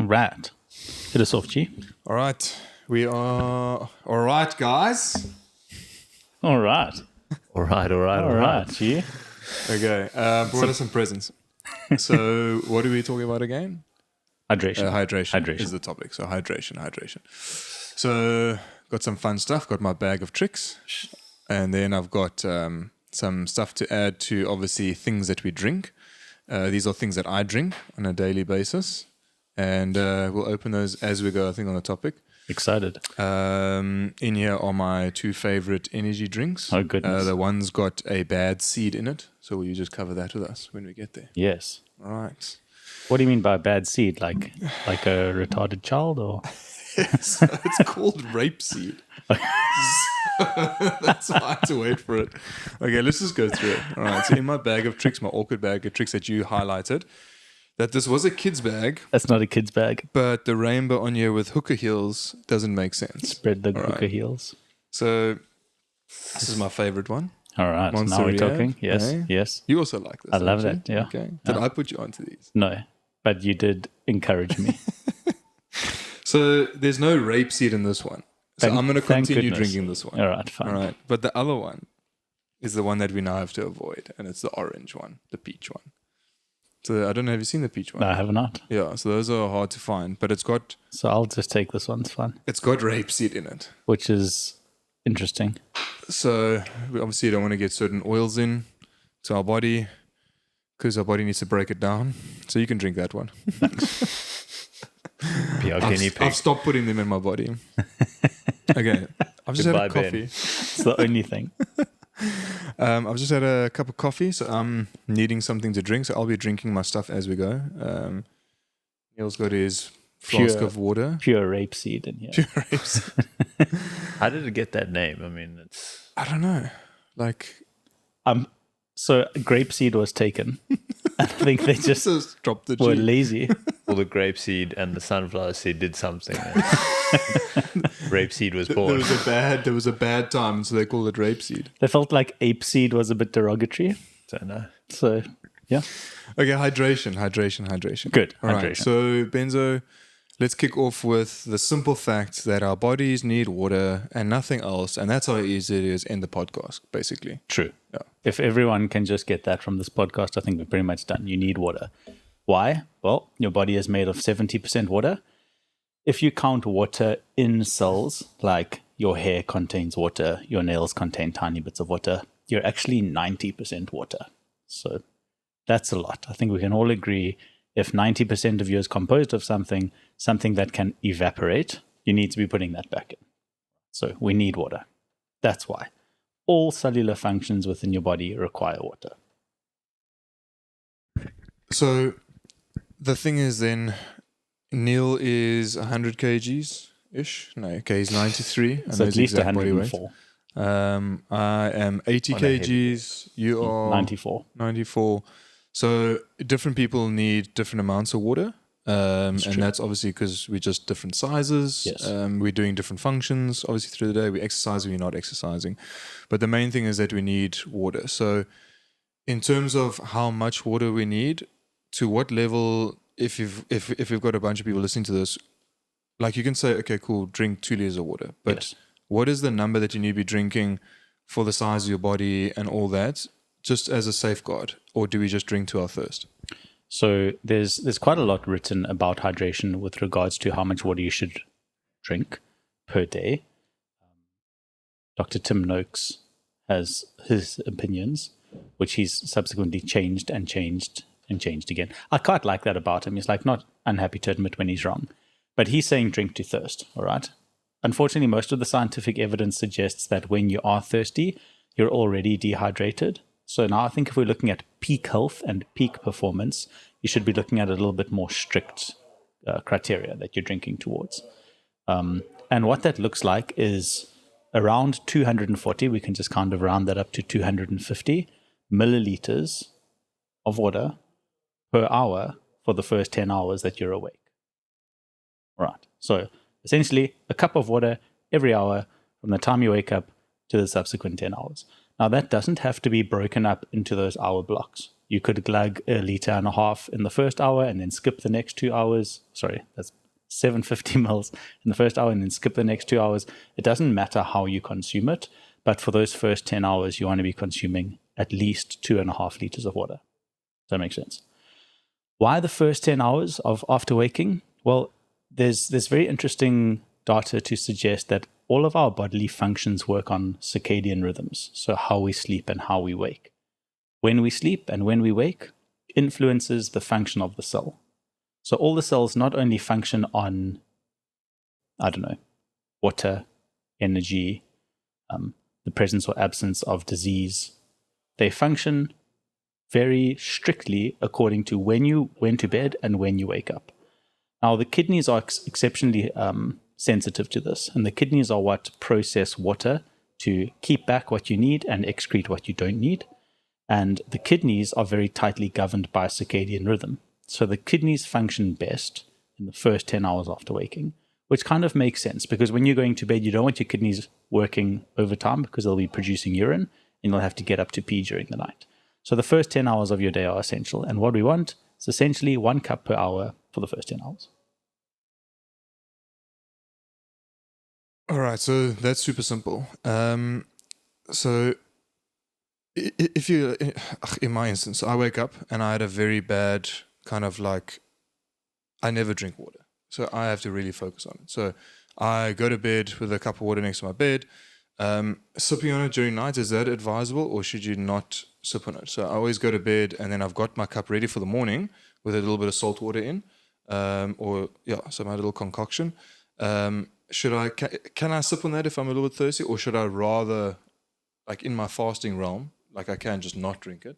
right. Hit us off, G. All right. We are all right, guys. All right. All right. G. Okay. Brought us some presents. So, what are we talking about again? Hydration. Hydration is the topic. So, hydration. So, got some fun stuff. Got my bag of tricks. And then I've got some stuff to add to, obviously, things that we drink. These are things that I drink on a daily basis. And we'll open those as we go, I think, on the topic. Excited. In here are my two favorite energy drinks. Oh, goodness. The one's got a bad seed in it. So will you just cover that with us when we get there? Yes. All right. What do you mean by bad seed? Like a retarded child, or? It's called rapeseed. That's why I had to wait for it. Okay, let's just go through it. All right. So in my bag of tricks, my awkward bag of tricks that you highlighted, that this was a kid's bag, That's not a kid's bag. but the rainbow on here with hooker heels doesn't make sense. Spread the All hooker right. heels. So this is my favorite one. All right. Now we're Monsteria, talking. Yes. okay. Yes. You also like this. I love don't you? that, yeah. Okay. Did I put you onto these? No, but you did encourage me. So there's no rapeseed in this one. So I'm going to Thank continue goodness. drinking this one. All right. Fine. All right. But the other one is the one that we now have to avoid. And it's the orange one, the peach one. So I don't know. Have you seen the peach one? No, I have not. Yeah. So those are hard to find. But it's got So I'll just take this one. It's fun. rapeseed in it. Which is interesting. So we obviously don't want to get certain oils in to our body because our body needs to break it down. So you can drink that one. Be our guinea pig. I've stopped putting them in my body. Okay. I've just had a Goodbye, Ben. coffee. It's the only thing. I've just had a cup of coffee, so I'm needing something to drink. So I'll be drinking my stuff as we go. Neil's got his flask Pure. of water. Pure rapeseed in here. Pure rapeseed. How did it get that name? I mean, it's I don't know. Like, So grapeseed was taken. I think they just just drop the were G. lazy. all the grapeseed and the sunflower seed did something. Rapeseed was There born. was a bad time, so they called it rapeseed. They felt like ape seed was a bit derogatory. So no. So, yeah. Okay, hydration. Good. All right. Hydration. So, Benzo, let's kick off with the simple fact that our bodies need water and nothing else. And that's how easy it is in the podcast, basically. True. Yeah. If everyone can just get that from this podcast, I think we're pretty much done. You need water. Why? Well, your body is made of 70% water. If you count water in cells, like your hair contains water, your nails contain tiny bits of water, you're actually 90% water. So that's a lot. I think we can all agree if 90% of you is composed of something that can evaporate, you need to be putting that back in. So we need water. That's why. All cellular functions within your body require water. So, the thing is then, Neil is 100 kgs ish. No, okay, he's 93. I know So at his least exact body weight. 104. I am 80 On a heavy kgs. You are 94. 94. So different people need different amounts of water. And true. that's obviously because we're just different sizes. Yes. We're doing different functions, obviously, through the day. We exercise, we're not exercising. But the main thing is that we need water. So in terms of how much water we need, to what level, if we've got a bunch of people listening to this, like you can say, okay, cool, drink 2 liters of water. But Yes. what is the number that you need to be drinking for the size of your body and all that, just as a safeguard? Or do we just drink to our thirst? So there's quite a lot written about hydration with regards to how much water you should drink per day. Dr. Tim Noakes has his opinions, which he's subsequently changed again. I quite like that about him. He's like not unhappy to admit when he's wrong. But he's saying drink to thirst, all right? Unfortunately, most of the scientific evidence suggests that when you are thirsty, you're already dehydrated. So now I think if we're looking at peak health and peak performance, you should be looking at a little bit more strict criteria that you're drinking towards. And what that looks like is around 240, we can just kind of round that up to 250 milliliters of water per hour for the first 10 hours that you're awake. Right. So essentially a cup of water every hour from the time you wake up to the subsequent 10 hours. Now, that doesn't have to be broken up into those hour blocks. You could glug 1.5 liters in the first hour and then skip the next 2 hours. Sorry, that's 750 mils in the first hour and then skip the next 2 hours. It doesn't matter how you consume it, but for those first 10 hours, you want to be consuming at least 2.5 liters of water. Does that make sense? Why the first 10 hours of after waking? Well, there's very interesting data to suggest that all of our bodily functions work on circadian rhythms, so how we sleep and how we wake. When we sleep and when we wake influences the function of the cell. So all the cells not only function on, water, energy, the presence or absence of disease. They function very strictly according to when you went to bed and when you wake up. Now, the kidneys are exceptionally sensitive to this, and the kidneys are what process water to keep back what you need and excrete what you don't need. And the kidneys are very tightly governed by circadian rhythm. So the kidneys function best in the first 10 hours after waking, which kind of makes sense because when you're going to bed, you don't want your kidneys working overtime because they'll be producing urine and you'll have to get up to pee during the night. So the first 10 hours of your day are essential. And what we want is essentially 1 cup per hour for the first 10 hours. All right, so that's super simple. So if you, in my instance, I wake up and I had a very bad kind of like, I never drink water. So I have to really focus on it. So I go to bed with a cup of water next to my bed. Sipping on it during night, is that advisable or should you not sip on it? So I always go to bed and then I've got my cup ready for the morning with a little bit of salt water in, so my little concoction. Can I sip on that if I'm a little bit thirsty, or should I rather, like in my fasting realm, like I can just not drink it?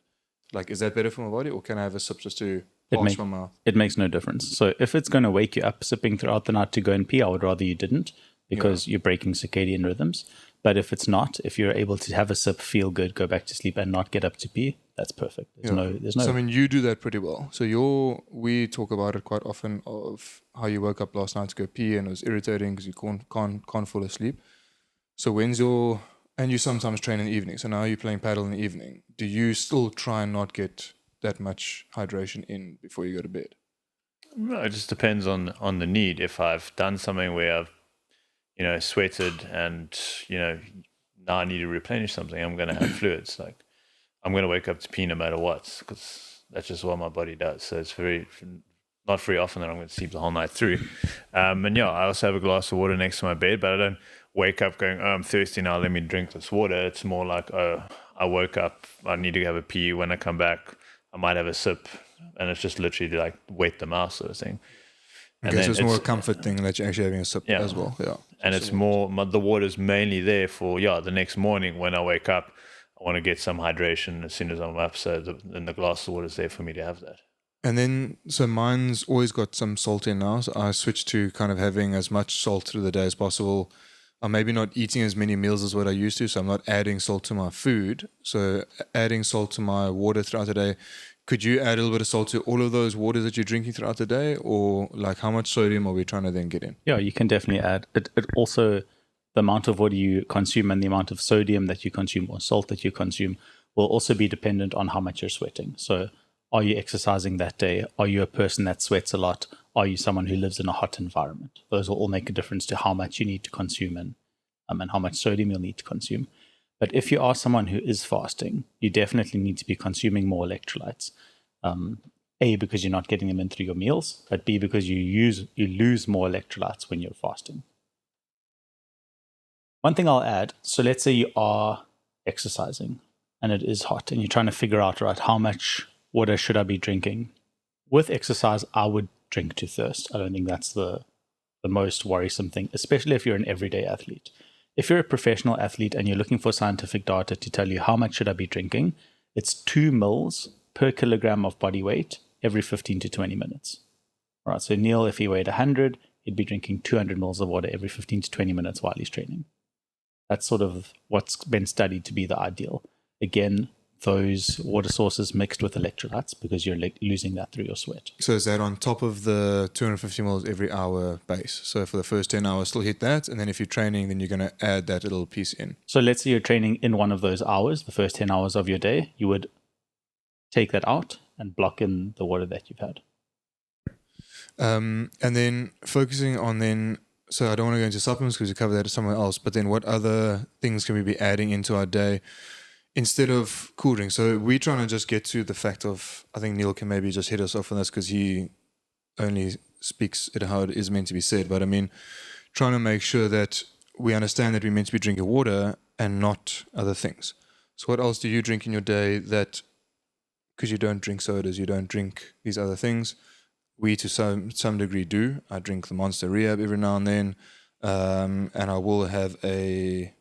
Like, is that better for my body, or can I have a sip just to wash my mouth? It makes no difference. So if it's going to wake you up sipping throughout the night to go and pee, I would rather you didn't because you're breaking circadian rhythms. But if it's not, if you're able to have a sip, feel good, go back to sleep and not get up to pee, that's perfect. There's no. So I mean, you do that pretty well. So we talk about it quite often of how you woke up last night to go pee and it was irritating because you can't fall asleep. So and you sometimes train in the evening. So now you're playing paddle in the evening. Do you still try and not get that much hydration in before you go to bed? No, it just depends on the need. If I've done something where I've sweated and now I need to replenish something, I'm going to have fluids. Like I'm going to wake up to pee no matter what because that's just what my body does. So it's not very often that I'm going to sleep the whole night through. I also have a glass of water next to my bed, but I don't wake up going, I'm thirsty now, let me drink this water. It's more like, I woke up, I need to have a pee. When I come back, I might have a sip, and it's just literally like wet the mouth sort of thing. Okay, so it's more a comfort thing that you're actually having a sip as well. Yeah. And it's more, the water's mainly there for, the next morning when I wake up, I want to get some hydration as soon as I'm up. So then the glass of water is there for me to have that. And then, so mine's always got some salt in now. So I switched to kind of having as much salt through the day as possible. I'm maybe not eating as many meals as what I used to. So I'm not adding salt to my food. So adding salt to my water throughout the day. Could you add a little bit of salt to all of those waters that you're drinking throughout the day? Or like how much sodium are we trying to then get in? Yeah, you can definitely add. It also, the amount of water you consume and the amount of sodium that you consume or salt that you consume will also be dependent on how much you're sweating. So are you exercising that day? Are you a person that sweats a lot? Are you someone who lives in a hot environment? Those will all make a difference to how much you need to consume and how much sodium you'll need to consume. But if you are someone who is fasting, you definitely need to be consuming more electrolytes. A, because you're not getting them in through your meals, but B, because you lose more electrolytes when you're fasting. One thing I'll add, so let's say you are exercising and it is hot and you're trying to figure out, right, how much water should I be drinking? With exercise, I would drink to thirst. I don't think that's the most worrisome thing, especially if you're an everyday athlete. If you're a professional athlete and you're looking for scientific data to tell you how much should I be drinking, it's 2 mils per kilogram of body weight every 15 to 20 minutes. All right, so Neil, if he weighed 100, he'd be drinking 200 mils of water every 15 to 20 minutes while he's training. That's sort of what's been studied to be the ideal. Again, those water sources mixed with electrolytes because you're losing that through your sweat. So is that on top of the 250 mils every hour base? So for the first 10 hours, still hit that. And then if you're training, then you're going to add that little piece in. So let's say you're training in one of those hours, the first 10 hours of your day, you would take that out and block in the water that you've had. And then focusing on then, so I don't want to go into supplements because we covered that somewhere else, but then what other things can we be adding into our day instead of cool drinks? So we're trying to just get to the fact of, I think Neil can maybe just hit us off on this because he only speaks it how it is meant to be said. But I mean, trying to make sure that we understand that we're meant to be drinking water and not other things. So what else do you drink in your day that, because you don't drink sodas, you don't drink these other things? We to some degree do. I drink the Monster Rehab every now and then, and I will have a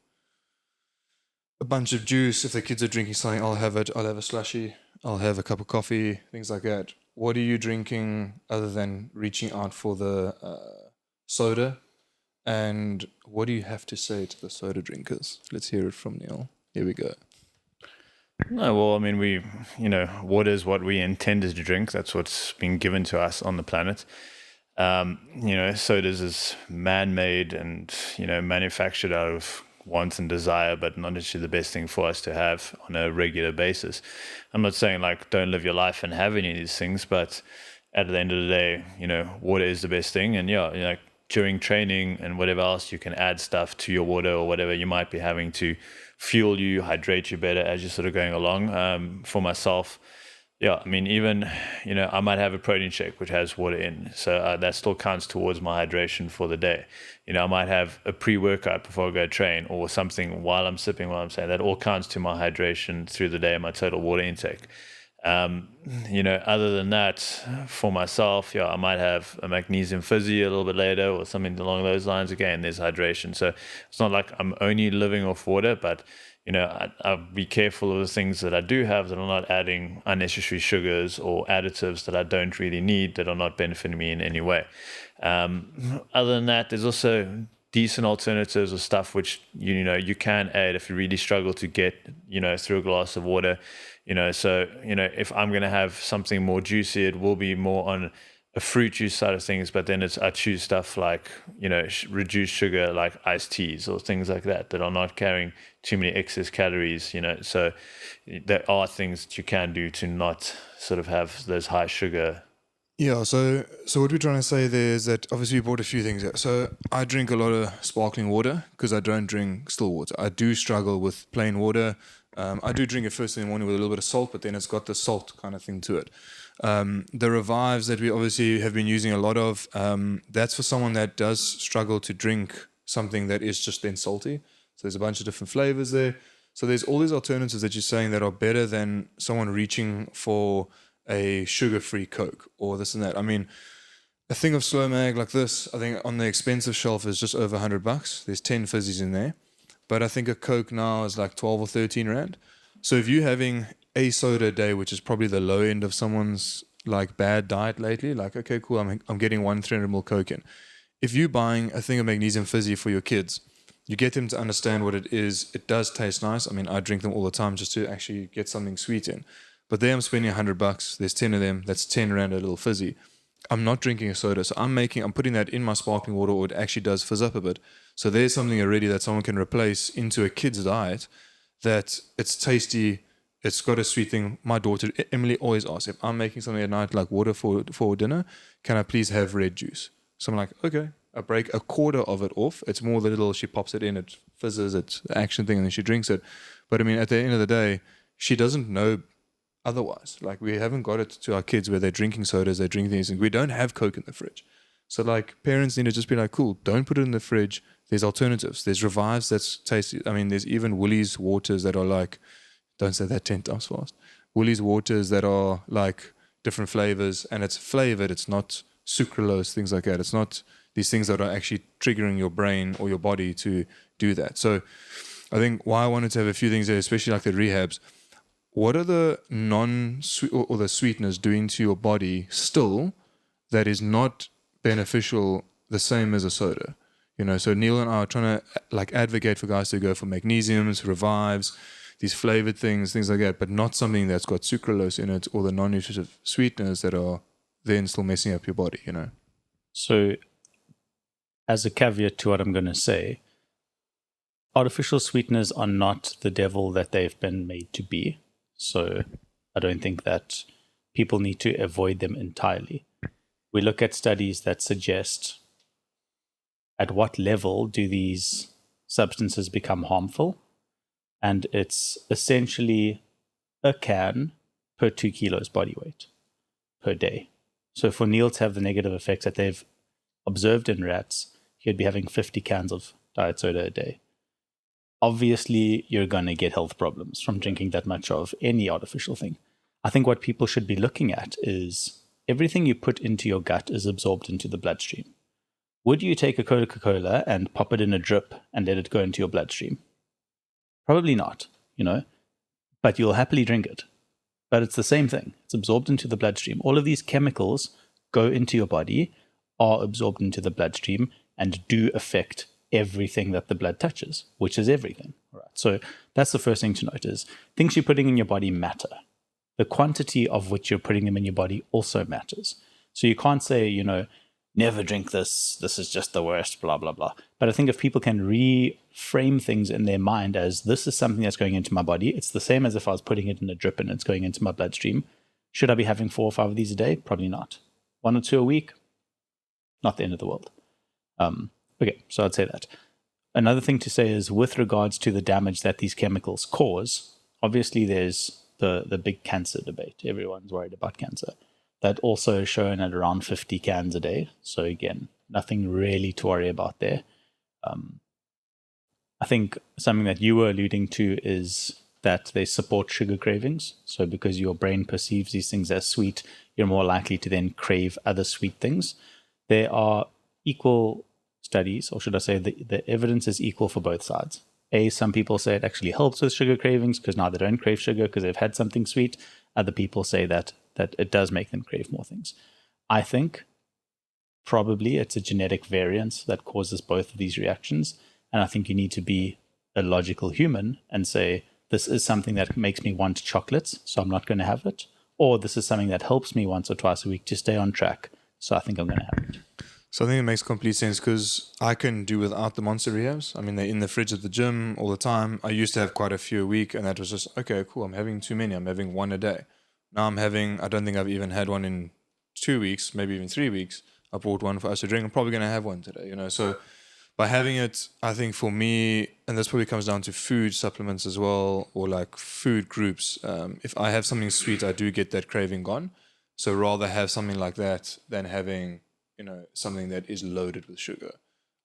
bunch of juice. If the kids are drinking something, I'll have it. I'll have a slushie. I'll have a cup of coffee, things like that. What are you drinking other than reaching out for the soda? And what do you have to say to the soda drinkers? Let's hear it from Neil. Here we go. No, well, I mean, water is what we intended to drink. That's what's been given to us on the planet. Sodas is man-made and, manufactured out of want and desire, but not necessarily the best thing for us to have on a regular basis. I'm not saying don't live your life and have any of these things, but at the end of the day, water is the best thing. And during training and whatever else, you can add stuff to your water or whatever you might be having to fuel you, hydrate you better as you're sort of going along. For myself, even, I might have a protein shake which has water in. So that still counts towards my hydration for the day. I might have a pre-workout before I go train or something while I'm sipping, while I'm saying that all counts to my hydration through the day, my total water intake. Other than that, for myself, I might have a magnesium fizzy a little bit later or something along those lines. Again, there's hydration. So it's not like I'm only living off water, but, I'll be careful of the things that I do have that are not adding unnecessary sugars or additives that I don't really need that are not benefiting me in any way. Other than that, there's also decent alternatives or stuff which, you can add if you really struggle to get, through a glass of water. If I'm going to have something more juicy, it will be more on a fruit juice side of things, but then I choose stuff like, reduced sugar, like iced teas or things like that are not carrying too many excess calories, so there are things that you can do to not sort of have those high sugar. Yeah, so what we're trying to say there is that obviously we bought a few things here. So I drink a lot of sparkling water because I don't drink still water. I do struggle with plain water. I do drink it first thing in the morning with a little bit of salt, but then it's got the salt kind of thing to it. The Revives that we obviously have been using a lot of, that's for someone that does struggle to drink something that is just then salty. So there's a bunch of different flavors there. So there's all these alternatives that you're saying that are better than someone reaching for a sugar-free Coke or this and that. I mean, a thing of Slow Mag like this, I think on the expensive shelf is just over $100. There's 10 fizzies in there. But I think a Coke now is like 12 or 13 Rand. So if you're having a soda a day, which is probably the low end of someone's like bad diet lately, like, okay, cool, I'm getting 300ml Coke in. If you're buying a thing of magnesium fizzy for your kids, you get them to understand what it is. It does taste nice. I mean, I drink them all the time just to actually get something sweet in. But there I'm spending $100. There's 10 of them. That's 10 Rand a little fizzy. I'm not drinking a soda, so I'm putting that in my sparkling water, or it actually does fizz up a bit. So there's something already that someone can replace into a kid's diet that it's tasty, it's got a sweet thing. My daughter, Emily, always asks, if I'm making something at night like water for dinner, can I please have red juice? So I'm like, okay. I break a quarter of it off. It's more the little, she pops it in, it fizzes, it's the action thing, and then she drinks it. But I mean, at the end of the day, she doesn't know otherwise. Like, we haven't got it to our kids where they're drinking sodas, they're drinking things, and we don't have Coke in the fridge. So like, parents need to just be like, cool, don't put it in the fridge. There's alternatives. There's Revives that's tasty. I mean, there's even Woolies waters that are like, don't say that 10 times fast. Woolies waters that are like different flavors, and it's flavored. It's not sucralose, things like that. It's not these things that are actually triggering your brain or your body to do that. So I think why I wanted to have a few things there, especially like the rehabs, what are the non-sweet or the sweeteners doing to your body still that is not beneficial the same as a soda? You know, so Neil and I are trying to like advocate for guys to go for magnesiums, Revives, these flavored things like that, but not something that's got sucralose in it or the non-nutritive sweeteners that are then still messing up your body, you know. So, as a caveat to what I'm going to say, artificial sweeteners are not the devil that they've been made to be. So, I don't think that people need to avoid them entirely. We look at studies that suggest at what level do these substances become harmful, and it's essentially a can per 2 kilos body weight per day. So for Neil to have the negative effects that they've observed in rats, he'd be having 50 cans of diet soda a day. Obviously, you're going to get health problems from drinking that much of any artificial thing. I think what people should be looking at is everything you put into your gut is absorbed into the bloodstream. Would you take a Coca-Cola and pop it in a drip and let it go into your bloodstream? Probably not, but you'll happily drink it. But it's the same thing. It's absorbed into the bloodstream. All of these chemicals go into your body, are absorbed into the bloodstream, and do affect everything that the blood touches, which is everything. All right. So that's the first thing to note is things you're putting in your body matter. The quantity of which you're putting them in your body also matters. So you can't say, never drink this is just the worst, blah, blah, blah. But I think if people can reframe things in their mind as this is something that's going into my body, it's the same as if I was putting it in a drip and it's going into my bloodstream. Should I be having 4 or 5 of these a day? Probably not. 1 or 2 a week? Not the end of the world. Okay, so I'd say that. Another thing to say is with regards to the damage that these chemicals cause, obviously there's the big cancer debate. Everyone's worried about cancer. That also is shown at around 50 cans a day. So again, nothing really to worry about there. I think something that you were alluding to is that they support sugar cravings. So because your brain perceives these things as sweet, you're more likely to then crave other sweet things. There are equal studies, or should I say the evidence is equal for both sides. Some people say it actually helps with sugar cravings because now they don't crave sugar because they've had something sweet. Other people say that it does make them crave more things. I think probably it's a genetic variance that causes both of these reactions. And I think you need to be a logical human and say, this is something that makes me want chocolates, so I'm not going to have it. Or this is something that helps me once or twice a week to stay on track, so I think I'm going to have it. So I think it makes complete sense because I can do without the Monster Rehabs. I mean, they're in the fridge at the gym all the time. I used to have quite a few a week, and that was just, okay, cool, I'm having too many. I'm having 1 a day. Now I don't think I've even had one in 2 weeks, maybe even 3 weeks. I bought one for us to drink. I'm probably going to have one today, So by having it, I think for me, and this probably comes down to food supplements as well, or like food groups. If I have something sweet, I do get that craving gone. So rather have something like that than having something that is loaded with sugar or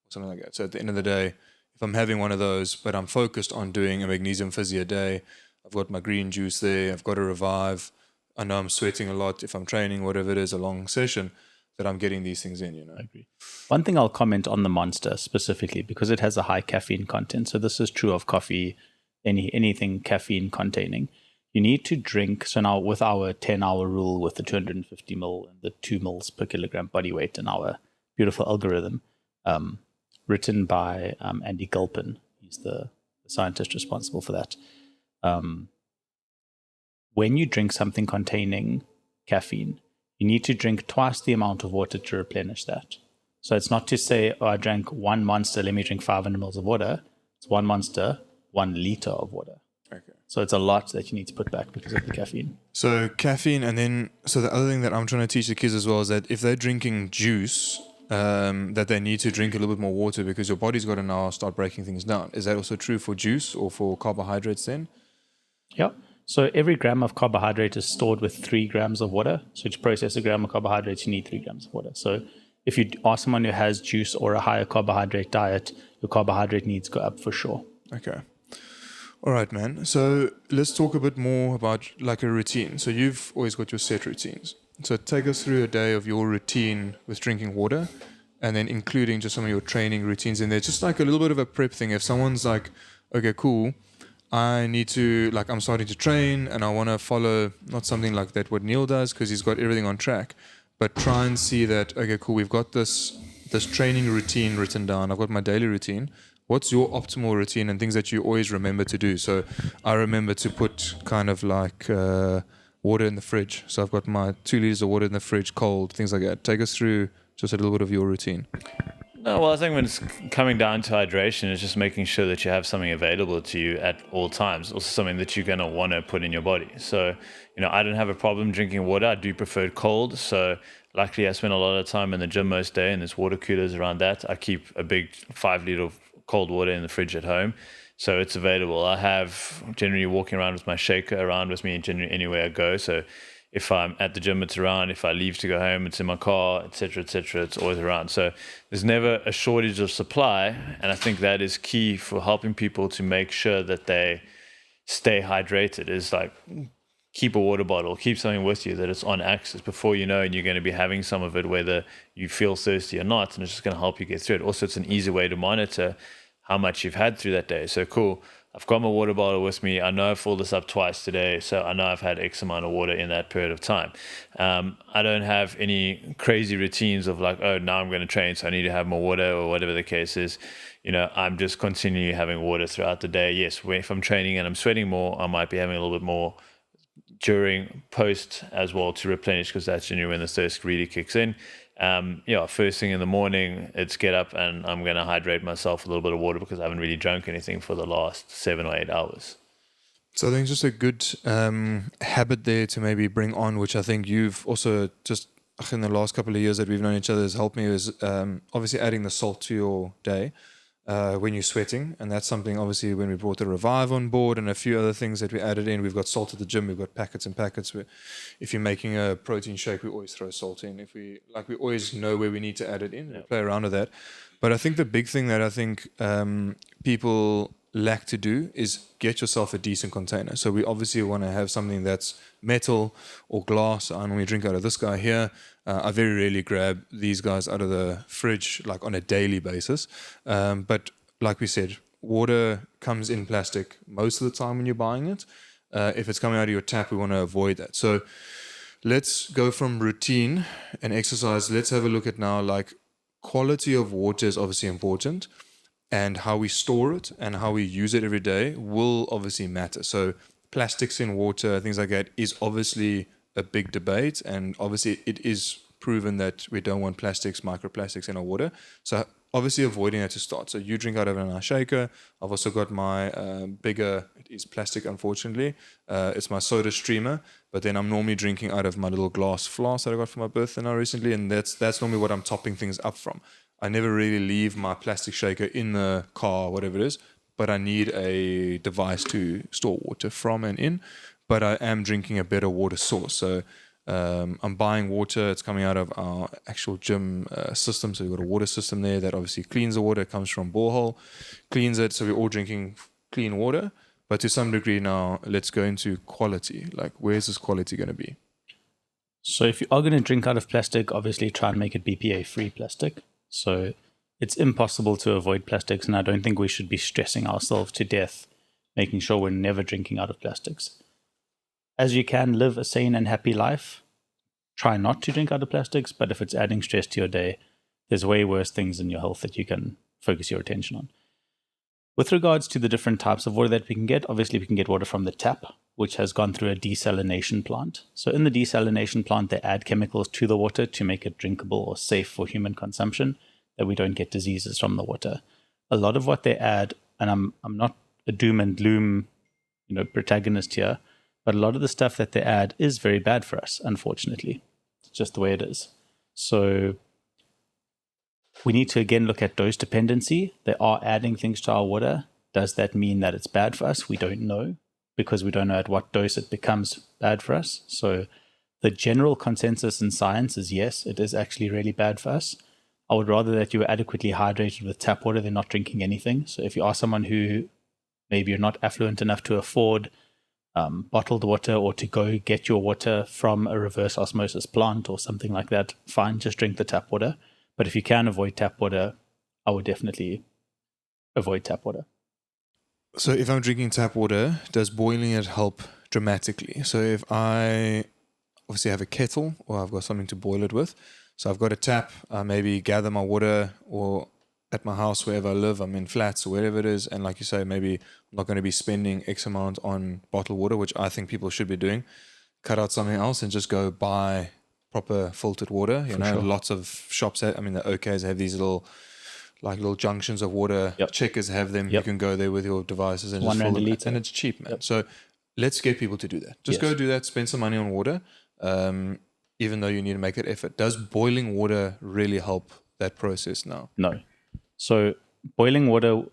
something like that. So at the end of the day, if I'm having one of those, but I'm focused on doing a magnesium fizzy a day, I've got my green juice there, I've got to revive, I know I'm sweating a lot if I'm training, whatever it is, a long session, that I'm getting these things in, I agree. One thing I'll comment on the Monster specifically, because it has a high caffeine content. So this is true of coffee, anything caffeine containing. You need to drink, so now with our 10-hour rule with the 250 ml and the 2 mils per kilogram body weight in our beautiful algorithm, written by Andy Gulpin, he's the scientist responsible for that. When you drink something containing caffeine, you need to drink twice the amount of water to replenish that. So it's not to say, I drank 1 Monster, let me drink 500 mils of water. It's 1 Monster, 1 liter of water. Okay. So it's a lot that you need to put back because of the caffeine. So caffeine, and then the other thing that I'm trying to teach the kids as well is that if they're drinking juice, that they need to drink a little bit more water because your body's got to now start breaking things down. Is that also true for juice or for carbohydrates then? Yeah. So every gram of carbohydrate is stored with 3 grams of water. So to process a gram of carbohydrates, you need 3 grams of water. So if you are someone who has juice or a higher carbohydrate diet, your carbohydrate needs go up for sure. Okay. All right, man. So let's talk a bit more about like a routine. So you've always got your set routines. So take us through a day of your routine with drinking water and then including just some of your training routines in there. Just like a little bit of a prep thing. If someone's like, okay, cool, I need to, I'm starting to train and I want to follow not something like that, what Neil does, because he's got everything on track, but try and see that, okay, cool, we've got this training routine written down. I've got my daily routine. what's your optimal routine and things that you always remember to do? So I remember to put kind of like water in the fridge. So I've got my 2 liters of water in the fridge, cold, things like that. Take us through just a little bit of your routine. No, well, I think when it's coming down to hydration, it's just making sure that you have something available to you at all times. Also, something that you're going to want to put in your body. So, I don't have a problem drinking water. I do prefer it cold. So, luckily, I spend a lot of time in the gym most day, and there's water coolers around that. I keep a big 5 liter of cold water in the fridge at home. So it's available. I have generally walking around with my shaker around with me generally anywhere I go. So if I'm at the gym, it's around. If I leave to go home, it's in my car, etc., etc. It's always around. So there's never a shortage of supply, and I think that is key for helping people to make sure that they stay hydrated. Is like keep a water bottle, keep something with you that it's on access. Before you know, and you're going to be having some of it, whether you feel thirsty or not, and it's just going to help you get through it. Also, it's an easy way to monitor how much you've had through that day. So cool. I've got my water bottle with me. I know I filled this up twice today, so I know I've had X amount of water in that period of time. I don't have any crazy routines of like, oh, now I'm going to train, so I need to have more water or whatever the case is. I'm just continually having water throughout the day. Yes, if I'm training and I'm sweating more, I might be having a little bit more during, post as well to replenish, because that's generally when the thirst really kicks in. First thing in the morning, it's get up and I'm going to hydrate myself with a little bit of water because I haven't really drunk anything for the last 7 or 8 hours. So I think just a good habit there to maybe bring on, which I think you've also just in the last couple of years that we've known each other has helped me, is obviously adding the salt to your day when you're sweating. And that's something obviously when we brought the Revive on board and a few other things that we added in. We've got salt at the gym, we've got packets and packets. If you're making a protein shake, we always throw salt in. We always know where we need to add it in and play around with that. But I think the big thing that I think people lack to do is get yourself a decent container. So we obviously want to have something that's metal or glass. I normally drink out of this guy here. I very rarely grab these guys out of the fridge like on a daily basis. But like we said, water comes in plastic most of the time when you're buying it. If it's coming out of your tap, we want to avoid that. So let's go from routine and exercise. Let's have a look at now, like, quality of water is obviously important, and how we store it and how we use it every day will obviously matter. So plastics in water, things like that, is obviously a big debate, and obviously it is proven that we don't want plastics, microplastics in our water. So obviously avoiding that to start. So you drink out of an ice shaker. I've also got my bigger, it is plastic unfortunately, it's my soda streamer, but then I'm normally drinking out of my little glass flask that I got for my birthday now recently, and that's normally what I'm topping things up from. I never really leave my plastic shaker in the car, whatever it is, but I need a device to store water from and in. But I am drinking a better water source. So I'm buying water. It's coming out of our actual gym system. So we've got a water system there that obviously cleans the water. It comes from borehole, cleans it. So we're all drinking clean water. But to some degree now, let's go into quality. Like, where's this quality going to be? So if you are going to drink out of plastic, obviously try and make it BPA-free plastic. So it's impossible to avoid plastics, and I don't think we should be stressing ourselves to death making sure we're never drinking out of plastics. As you can live a sane and happy life, try not to drink out of plastics, but if it's adding stress to your day, there's way worse things in your health that you can focus your attention on. With regards to the different types of water that we can get, obviously we can get water from the tap, which has gone through a desalination plant. So in the desalination plant, they add chemicals to the water to make it drinkable or safe for human consumption, that we don't get diseases from the water. A lot of what they add, and I'm not a doom and gloom, protagonist here, but a lot of the stuff that they add is very bad for us, unfortunately. It's just the way it is. So we need to again look at dose dependency. They are adding things to our water. Does that mean that it's bad for us? We don't know, because we don't know at what dose it becomes bad for us. So the general consensus in science is yes, it is actually really bad for us. I would rather that you are adequately hydrated with tap water than not drinking anything. So if you are someone who maybe you're not affluent enough to afford bottled water, or to go get your water from a reverse osmosis plant or something like that, fine, just drink the tap water. But if you can avoid tap water, I would definitely avoid tap water. So if I'm drinking tap water, does boiling it help dramatically? So if I obviously have a kettle, or I've got something to boil it with, so I've got a tap, maybe gather my water, or at my house, wherever I live, I'm in flats or wherever it is, and like you say, maybe I'm not going to be spending X amount on bottled water, which I think people should be doing. Cut out something else and just go buy proper filtered water. You know, sure. lots of shops. The OKs have these little junctions of water. Yep. Checkers have them. Yep. You can go there with your devices and £1 just fill a them, litre. and it's cheap, man. Yep. So let's get people to do that. Just Yes. go do that. Spend some money on water. Even though you need to make an effort. Does boiling water really help that process now? No. So boiling water,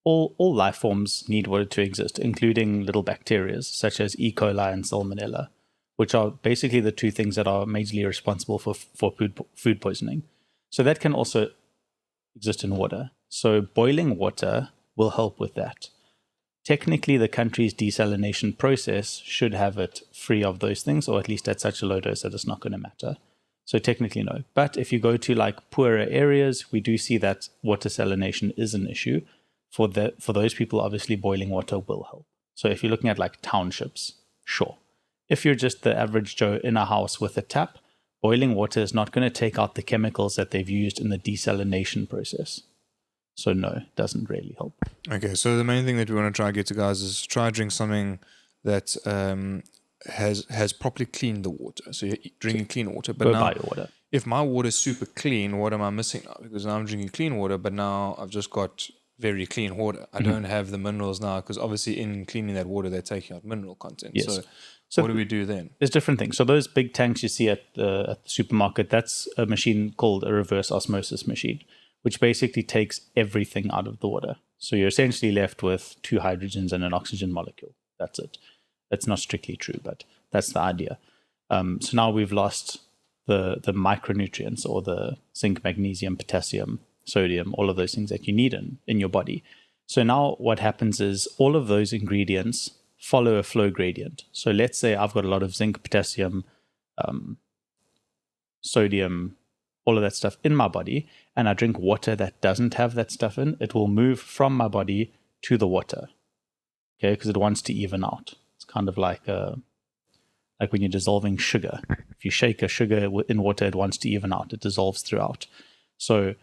all life forms need water to exist, including little bacteria such as E. coli and Salmonella, which are basically the two things that are majorly responsible for food poisoning. So that can also exist in water. So boiling water will help with that. Technically, the country's desalination process should have it free of those things, or at least at such a low dose that it's not going to matter. So technically, no. But if you go to like poorer areas, we do see that water salination is an issue. For those people, obviously, boiling water will help. So if you're looking at like townships, sure. If you're just the average Joe in a house with a tap, boiling water is not going to take out the chemicals that they've used in the desalination process. So no, it doesn't really help. Okay, so the main thing that we want to try to get to, guys, is try to drink something that has properly cleaned the water. So you're drinking clean water. But Go now, buy your water. if my water is super clean, what am I missing now? Because now I'm drinking clean water, but now I've just got very clean water. I don't have the minerals now, because obviously in cleaning that water, they're taking out mineral content. Yes. So what do we do then? There's different things. So those big tanks you see at the supermarket, that's a machine called a reverse osmosis machine, which basically takes everything out of the water. So you're essentially left with 2 hydrogens and an oxygen molecule. That's it. That's not strictly true, but that's the idea. So now we've lost the micronutrients, or the zinc, magnesium, potassium, sodium, all of those things that you need in your body. So now what happens is all of those ingredients follow a flow gradient. So let's say I've got a lot of zinc, potassium, sodium, all of that stuff in my body, and I drink water that doesn't have that stuff in, it will move from my body to the water, okay, because it wants to even out. It's kind of like when you're dissolving sugar. If you shake a sugar in water, it wants to even out. It dissolves throughout. So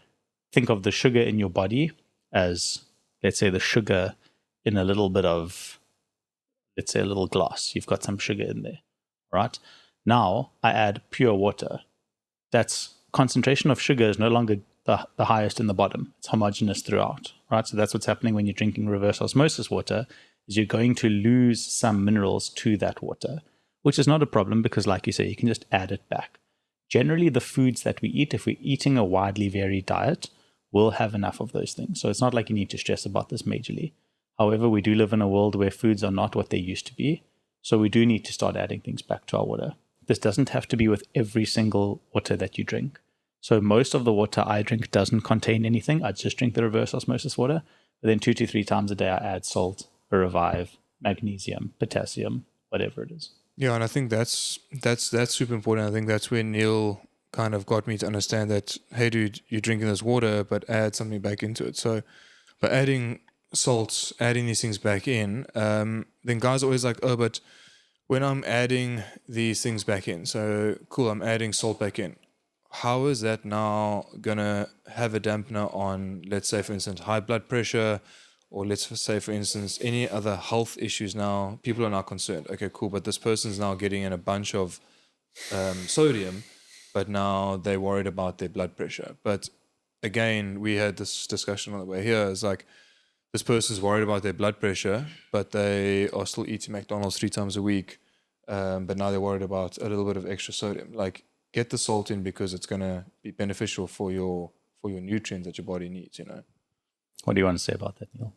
think of the sugar in your body as, let's say, the sugar in a little bit of, let's say, a little glass. You've got some sugar in there, right? Now I add pure water. That's concentration of sugar is no longer the highest in the bottom. It's homogeneous throughout, right? So that's what's happening when you're drinking reverse osmosis water, is you're going to lose some minerals to that water, which is not a problem because, like you say, you can just add it back. Generally, the foods that we eat, if we're eating a widely varied diet, will have enough of those things. So it's not like you need to stress about this majorly. However, we do live in a world where foods are not what they used to be. So we do need to start adding things back to our water. This doesn't have to be with every single water that you drink. So most of the water I drink doesn't contain anything. I just drink the reverse osmosis water. But then 2 to 3 times a day, I add salt, a Revive, magnesium, potassium, whatever it is. Yeah, and I think that's super important. I think that's where Neil kind of got me to understand that, hey, dude, you're drinking this water, but add something back into it. So by adding salts, adding these things back in, then guys are always like, oh, but when I'm adding these things back in, so cool, I'm adding salt back in. How is that now going to have a dampener on, let's say, for instance, high blood pressure, or let's say, for instance, any other health issues now? People are now concerned. Okay, cool, but this person's now getting in a bunch of sodium, but now they're worried about their blood pressure. But again, we had this discussion on the way here. It's like, this person's worried about their blood pressure, but they are still eating McDonald's 3 times a week, but now they're worried about a little bit of extra sodium. Like, get the salt in because it's going to be beneficial for your nutrients that your body needs, you know. What do you want to say about that, Neil?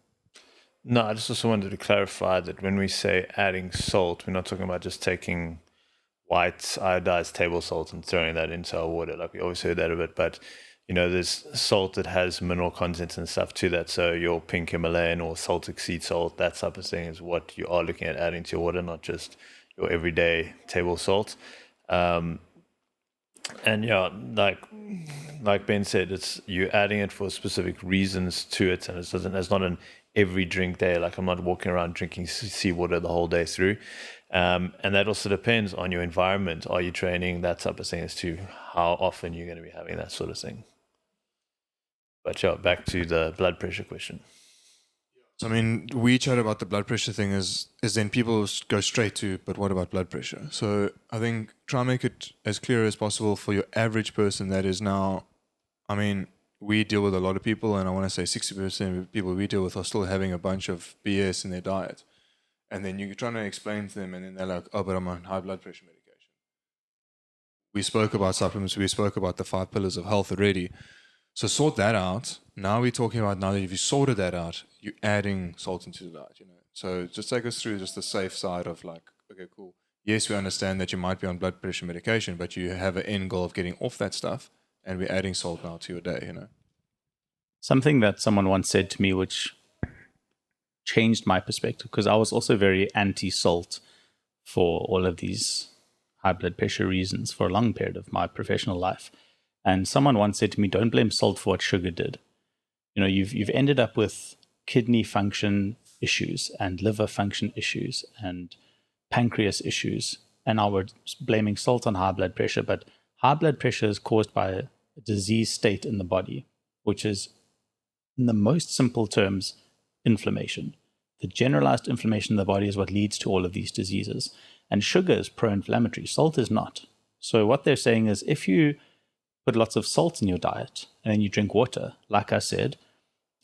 No, I just also wanted to clarify that when we say adding salt, we're not talking about just taking white iodized table salt and throwing that into our water. Like, we always heard that a bit, but you know, there's salt that has mineral content and stuff to that. So your pink Himalayan or Saltic sea salt, that type of thing is what you are looking at adding to your water, not just your everyday table salt. And yeah, like Ben said, it's you're adding it for specific reasons to it, and it's not an every drink day. Like, I'm not walking around drinking seawater the whole day through. And that also depends on your environment. Are you training? That type of thing as to how often you're going to be having that sort of thing. But yeah, back to the blood pressure question. So, I mean, we chat about the blood pressure thing is then people go straight to, but what about blood pressure? So I think try and make it as clear as possible for your average person that is now, I mean, we deal with a lot of people, and I want to say 60% of people we deal with are still having a bunch of BS in their diet. And then you're trying to explain to them, and then they're like, oh, but I'm on high blood pressure medication. We spoke about supplements, we spoke about the 5 pillars of health already. So sort that out. Now we're talking about, now that if you sorted that out, you're adding salt into the diet, you know. So just take us through just the safe side of like, okay, cool. Yes, we understand that you might be on blood pressure medication, but you have an end goal of getting off that stuff, and we're adding salt now to your day, you know. Something that someone once said to me, which changed my perspective, because I was also very anti-salt for all of these high blood pressure reasons for a long period of my professional life. And someone once said to me, don't blame salt for what sugar did. You know, you've ended up with kidney function issues and liver function issues and pancreas issues. And now we're blaming salt on high blood pressure. But high blood pressure is caused by a disease state in the body, which is, in the most simple terms, inflammation. The generalized inflammation in the body is what leads to all of these diseases. And sugar is pro-inflammatory. Salt is not. So what they're saying is if you put lots of salt in your diet and then you drink water, like I said,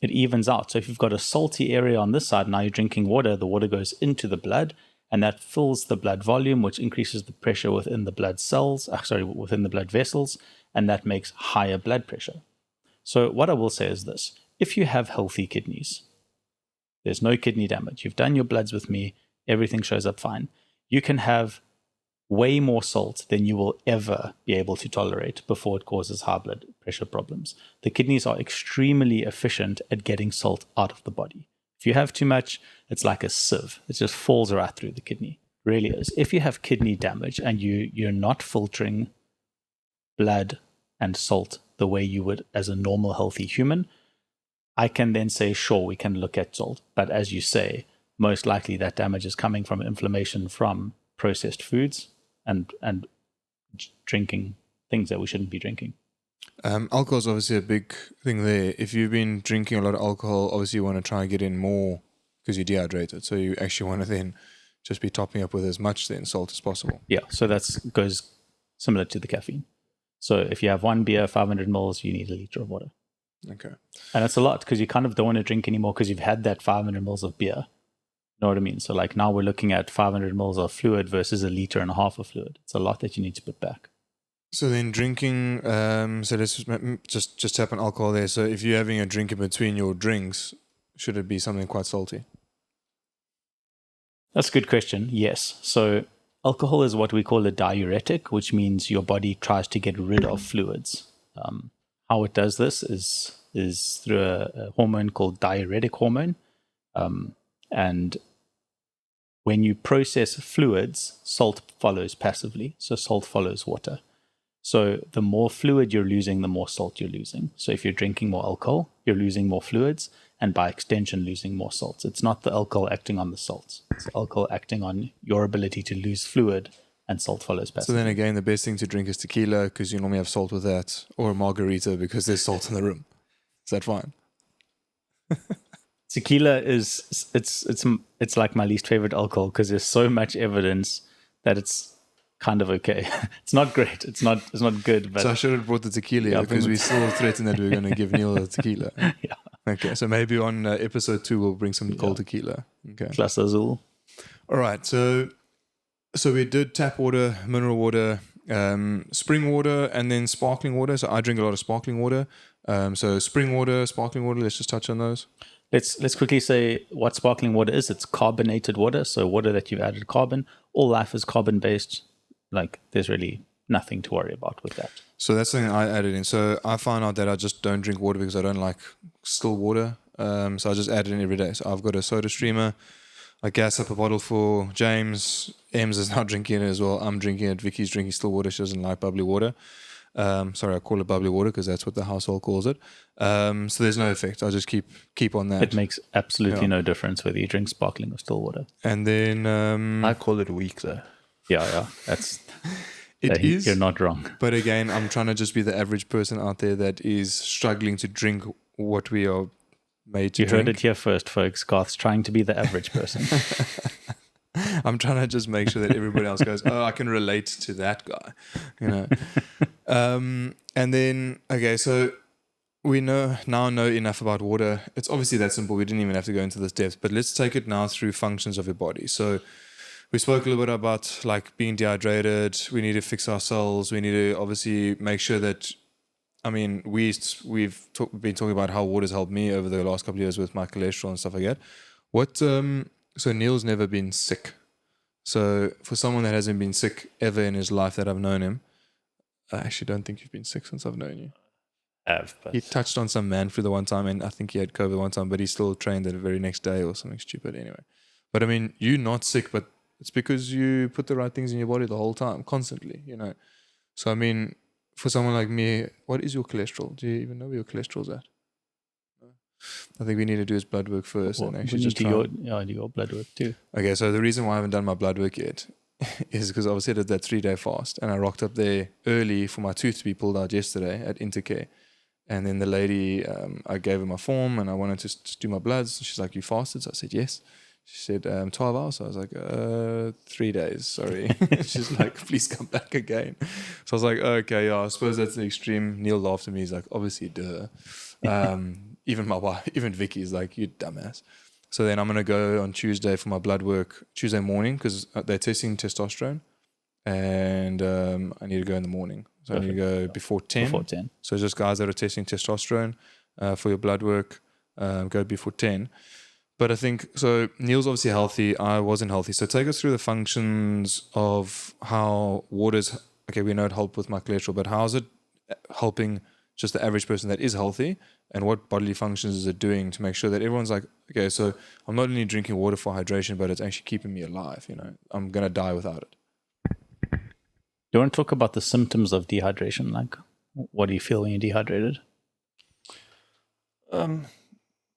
it evens out. So if you've got a salty area on this side, now you're drinking water, the water goes into the blood and that fills the blood volume, which increases the pressure within the blood cells, within the blood vessels, and that makes higher blood pressure. So what I will say is this: if you have healthy kidneys, there's no kidney damage, you've done your bloods with me, everything shows up fine, you can have way more salt than you will ever be able to tolerate before it causes high blood pressure problems. The kidneys are extremely efficient at getting salt out of the body. If you have too much, it's like a sieve. It just falls right through the kidney. It really is. If you have kidney damage and you're not filtering blood and salt the way you would as a normal, healthy human, I can then say, sure, we can look at salt. But as you say, most likely that damage is coming from inflammation from processed foods and drinking things that we shouldn't be drinking. Alcohol is obviously a big thing there. If you've been drinking a lot of alcohol, obviously you want to try and get in more because you're dehydrated. So you actually want to then just be topping up with as much then salt as possible. Yeah, so that goes similar to the caffeine. So if you have one beer, 500 mils, you need a liter of water. Okay. And it's a lot because you kind of don't want to drink anymore because you've had that 500 mils of beer. You know what I mean? So like now we're looking at 500 mils of fluid versus a liter and a half of fluid. It's a lot that you need to put back. So then drinking, so let's just tap on alcohol there. So if you're having a drink in between your drinks, should it be something quite salty? That's a good question. Yes. So alcohol is what we call a diuretic, which means your body tries to get rid of fluids. How it does this is through a hormone called diuretic hormone. And when you process fluids, salt follows passively. So salt follows water. So the more fluid you're losing, the more salt you're losing. So if you're drinking more alcohol, you're losing more fluids, and by extension, losing more salts. It's not the alcohol acting on the salts. It's the alcohol acting on your ability to lose fluid, and salt follows passively. So then again, the best thing to drink is tequila because you normally have salt with that, or a margarita because there's salt in the room. Is that fine? Tequila it's like my least favorite alcohol because there's so much evidence that it's kind of okay. It's not great. It's not good. But so I should have brought the tequila because we still threatened that we were going to give Neil the tequila. Yeah. Okay, so maybe on episode 2 we'll bring some cold tequila. Okay. Class Azul. All right. So we did tap water, mineral water, spring water, and then sparkling water. So I drink a lot of sparkling water. So spring water, sparkling water. Let's just touch on those. Let's quickly say what sparkling water is. It's carbonated water, so water that you've added carbon. All life is carbon-based. Like, there's really nothing to worry about with that. So that's something I added in. So I found out that I just don't drink water because I don't like still water. So I just add it in every day. So I've got a soda streamer. I gas up a bottle for James. Ems is now drinking it as well. I'm drinking it. Vicky's drinking still water. She doesn't like bubbly water. Sorry, I call it bubbly water because that's what the household calls it. So there's no effect. I just keep on that. It makes absolutely no difference whether you drink sparkling or still water. And then I call it weak though. Yeah, that's You're not wrong. But again, I'm trying to just be the average person out there that is struggling to drink what we are made to You drink. heard it here first, folks. Garth's trying to be the average person. I'm trying to just make sure that everybody else goes, oh, I can relate to that guy, you know. And then, okay, so we now know enough about water. It's obviously that simple. We didn't even have to go into this depth, but let's take it now through functions of your body. So we spoke a little bit about like being dehydrated. We need to fix our cells. We need to obviously make sure that, I mean, we've been talking about how water's helped me over the last couple of years with my cholesterol and stuff like that. So Neil's never been sick. So for someone that hasn't been sick ever in his life that I've known him, I actually don't think you've been sick since I've known you. But He touched on some man flu the one time, and I think he had COVID one time, but he still trained the very next day or something stupid anyway. But I mean, you're not sick, but it's because you put the right things in your body the whole time, constantly, you know. So I mean, for someone like me, what is your cholesterol? Do you even know where your cholesterol's at? I think we need to do his blood work first. Well, and we actually need just to try. do your blood work too. Okay, so the reason why I haven't done my blood work yet is because obviously I did that 3-day fast, and I rocked up there early for my tooth to be pulled out yesterday at Intercare. And then the lady, I gave her my form and I wanted to just do my bloods. She's like, you fasted? So I said, yes. She said, 12 hours. So I was like, 3 days, sorry. She's like, please come back again. So I was like, okay, yeah, I suppose that's the extreme. Neil laughed at me. He's like, obviously, duh. Even my wife, even Vicky's like, you dumbass. So then I'm going to go on Tuesday for my blood work, Tuesday morning, because they're testing testosterone. And I need to go in the morning. So Perfect. I need to go before 10. Before 10. So just guys that are testing testosterone for your blood work, go before 10. But I think, so Neil's obviously healthy. I wasn't healthy. So take us through the functions of how water's, okay, we know it helped with my cholesterol, but how is it helping just the average person that is healthy? And what bodily functions is it doing to make sure that everyone's like, okay, so I'm not only drinking water for hydration, but it's actually keeping me alive. You know, I'm going to die without it. Do you want to talk about the symptoms of dehydration? Like, what do you feel when you're dehydrated?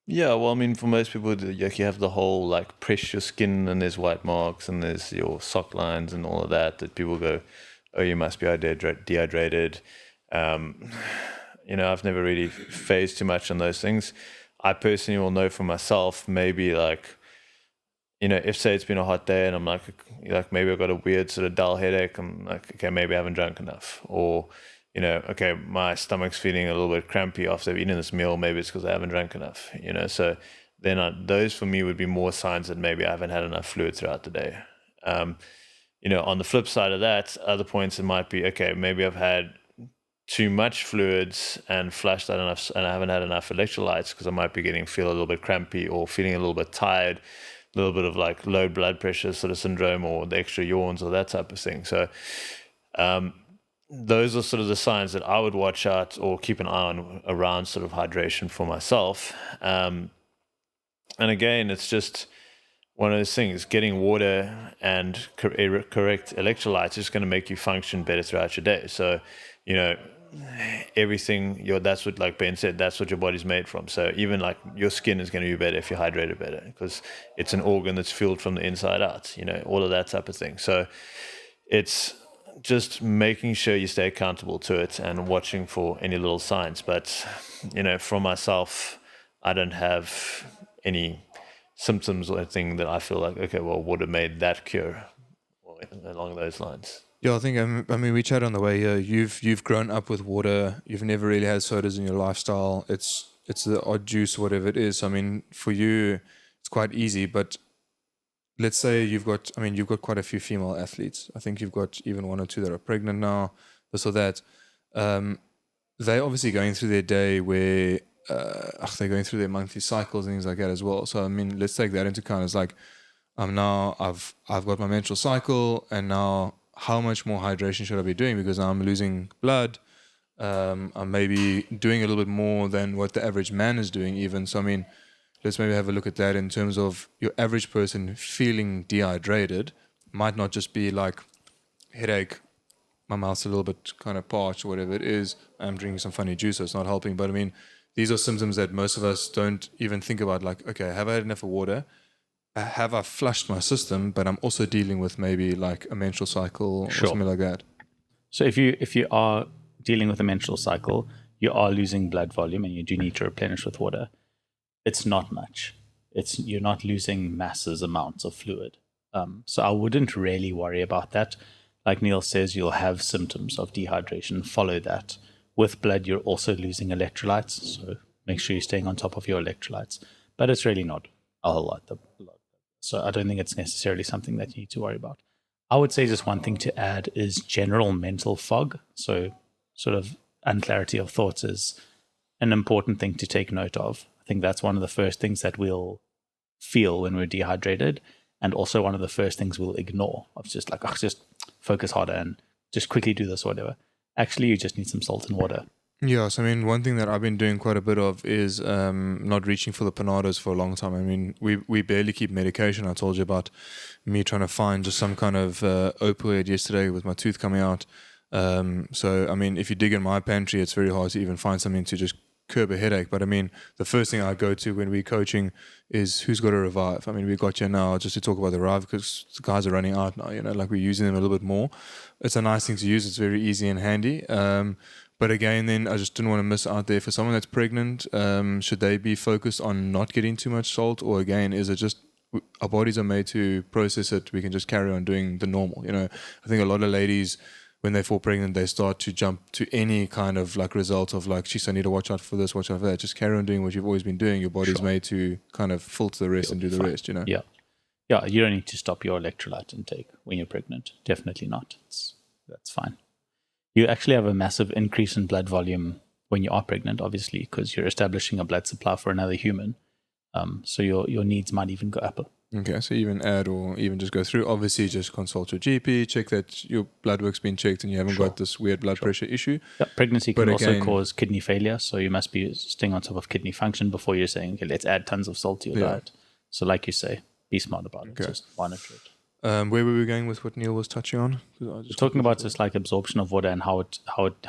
Yeah, well, I mean, for most people, you have the whole like press your skin and there's white marks and there's your sock lines and all of that people go, oh, you must be dehydrated. You know, I've never really phased too much on those things. I personally will know for myself, maybe like, you know, if say it's been a hot day and I'm like maybe I've got a weird sort of dull headache, I'm like, okay, maybe I haven't drunk enough. Or, you know, okay, my stomach's feeling a little bit crampy after I've eaten this meal, maybe it's because I haven't drank enough, you know. So then those for me would be more signs that maybe I haven't had enough fluid throughout the day. You know, on the flip side of that, other points it might be, okay, maybe I've had too much fluids and flushed that enough and I haven't had enough electrolytes because I might be feel a little bit crampy or feeling a little bit tired, a little bit of like low blood pressure sort of syndrome or the extra yawns or that type of thing. So those are sort of the signs that I would watch out or keep an eye on around sort of hydration for myself. And again, it's just one of those things, getting water and correct electrolytes is just going to make you function better throughout your day. So, you know, everything, that's what, like Ben said, that's what your body's made from. So even like your skin is going to be better if you're hydrated better because it's an organ that's fueled from the inside out, you know, all of that type of thing. So it's just making sure you stay accountable to it and watching for any little signs. But, you know, for myself, I don't have any symptoms or anything that I feel like, okay, well, would have made that cure or along those lines. Yeah, I think, I mean, we chatted on the way here. You've grown up with water. You've never really had sodas in your lifestyle. It's the odd juice, whatever it is. I mean, for you, it's quite easy. But let's say you've got quite a few female athletes. I think you've got even one or two that are pregnant now, this or that. They're obviously going through their day where they're going through their monthly cycles and things like that as well. So, I mean, let's take that into account. It's like, I've got my menstrual cycle, and now how much more hydration should I be doing? Because I'm losing blood. I'm maybe doing a little bit more than what the average man is doing even. So, I mean, let's maybe have a look at that in terms of your average person feeling dehydrated. Might not just be like headache, my mouth's a little bit kind of parched or whatever it is. I'm drinking some funny juice, so it's not helping. But I mean, these are symptoms that most of us don't even think about. Like, okay, have I had enough of water? Have I flushed my system? But I'm also dealing with maybe like a menstrual cycle or something like that. So if you are dealing with a menstrual cycle, you are losing blood volume and you do need to replenish with water, it's not much. You're not losing massive amounts of fluid. So I wouldn't really worry about that. Like Neil says, you'll have symptoms of dehydration. Follow that. With blood, you're also losing electrolytes, so make sure you're staying on top of your electrolytes. But it's really not a whole lot. So I don't think it's necessarily something that you need to worry about. I would say just one thing to add is general mental fog. So sort of unclarity of thoughts is an important thing to take note of. I think that's one of the first things that we'll feel when we're dehydrated, and also one of the first things we'll ignore of just like, oh, just focus harder and just quickly do this or whatever. Actually, you just need some salt and water. Yes, I mean, one thing that I've been doing quite a bit of is not reaching for the Panados for a long time. I mean, we barely keep medication. I told you about me trying to find just some kind of opioid yesterday with my tooth coming out. So, I mean, if you dig in my pantry, it's very hard to even find something to just curb a headache. But I mean, the first thing I go to when we're coaching is who's got a Revive. I mean, we got you now just to talk about the Revive because the guys are running out now, like we're using them a little bit more. It's a nice thing to use. It's very easy and handy. But again, then I just didn't want to miss out there. For someone that's pregnant, should they be focused on not getting too much salt? Or again, is it just our bodies are made to process it? We can just carry on doing the normal. I think a lot of ladies, when they fall pregnant, they start to jump to any kind of like result of like, geez, I need to watch out for this, watch out for that. Just carry on doing what you've always been doing. Your body's made to kind of filter the rest and do the rest, Yeah. Yeah, you don't need to stop your electrolyte intake when you're pregnant. Definitely not. That's fine. You actually have a massive increase in blood volume when you are pregnant, obviously, because you're establishing a blood supply for another human. So your needs might even go up. Okay, so even add or even just go through. Obviously, just consult your GP, check that your blood work's been checked and you haven't got this weird blood pressure issue. Yeah, pregnancy can also cause kidney failure, so you must be staying on top of kidney function before you're saying, okay, let's add tons of salt to your diet. So like you say, be smart about it. Just monitor it. Where were we going with what Neil was touching on? We're talking about just like absorption of water and how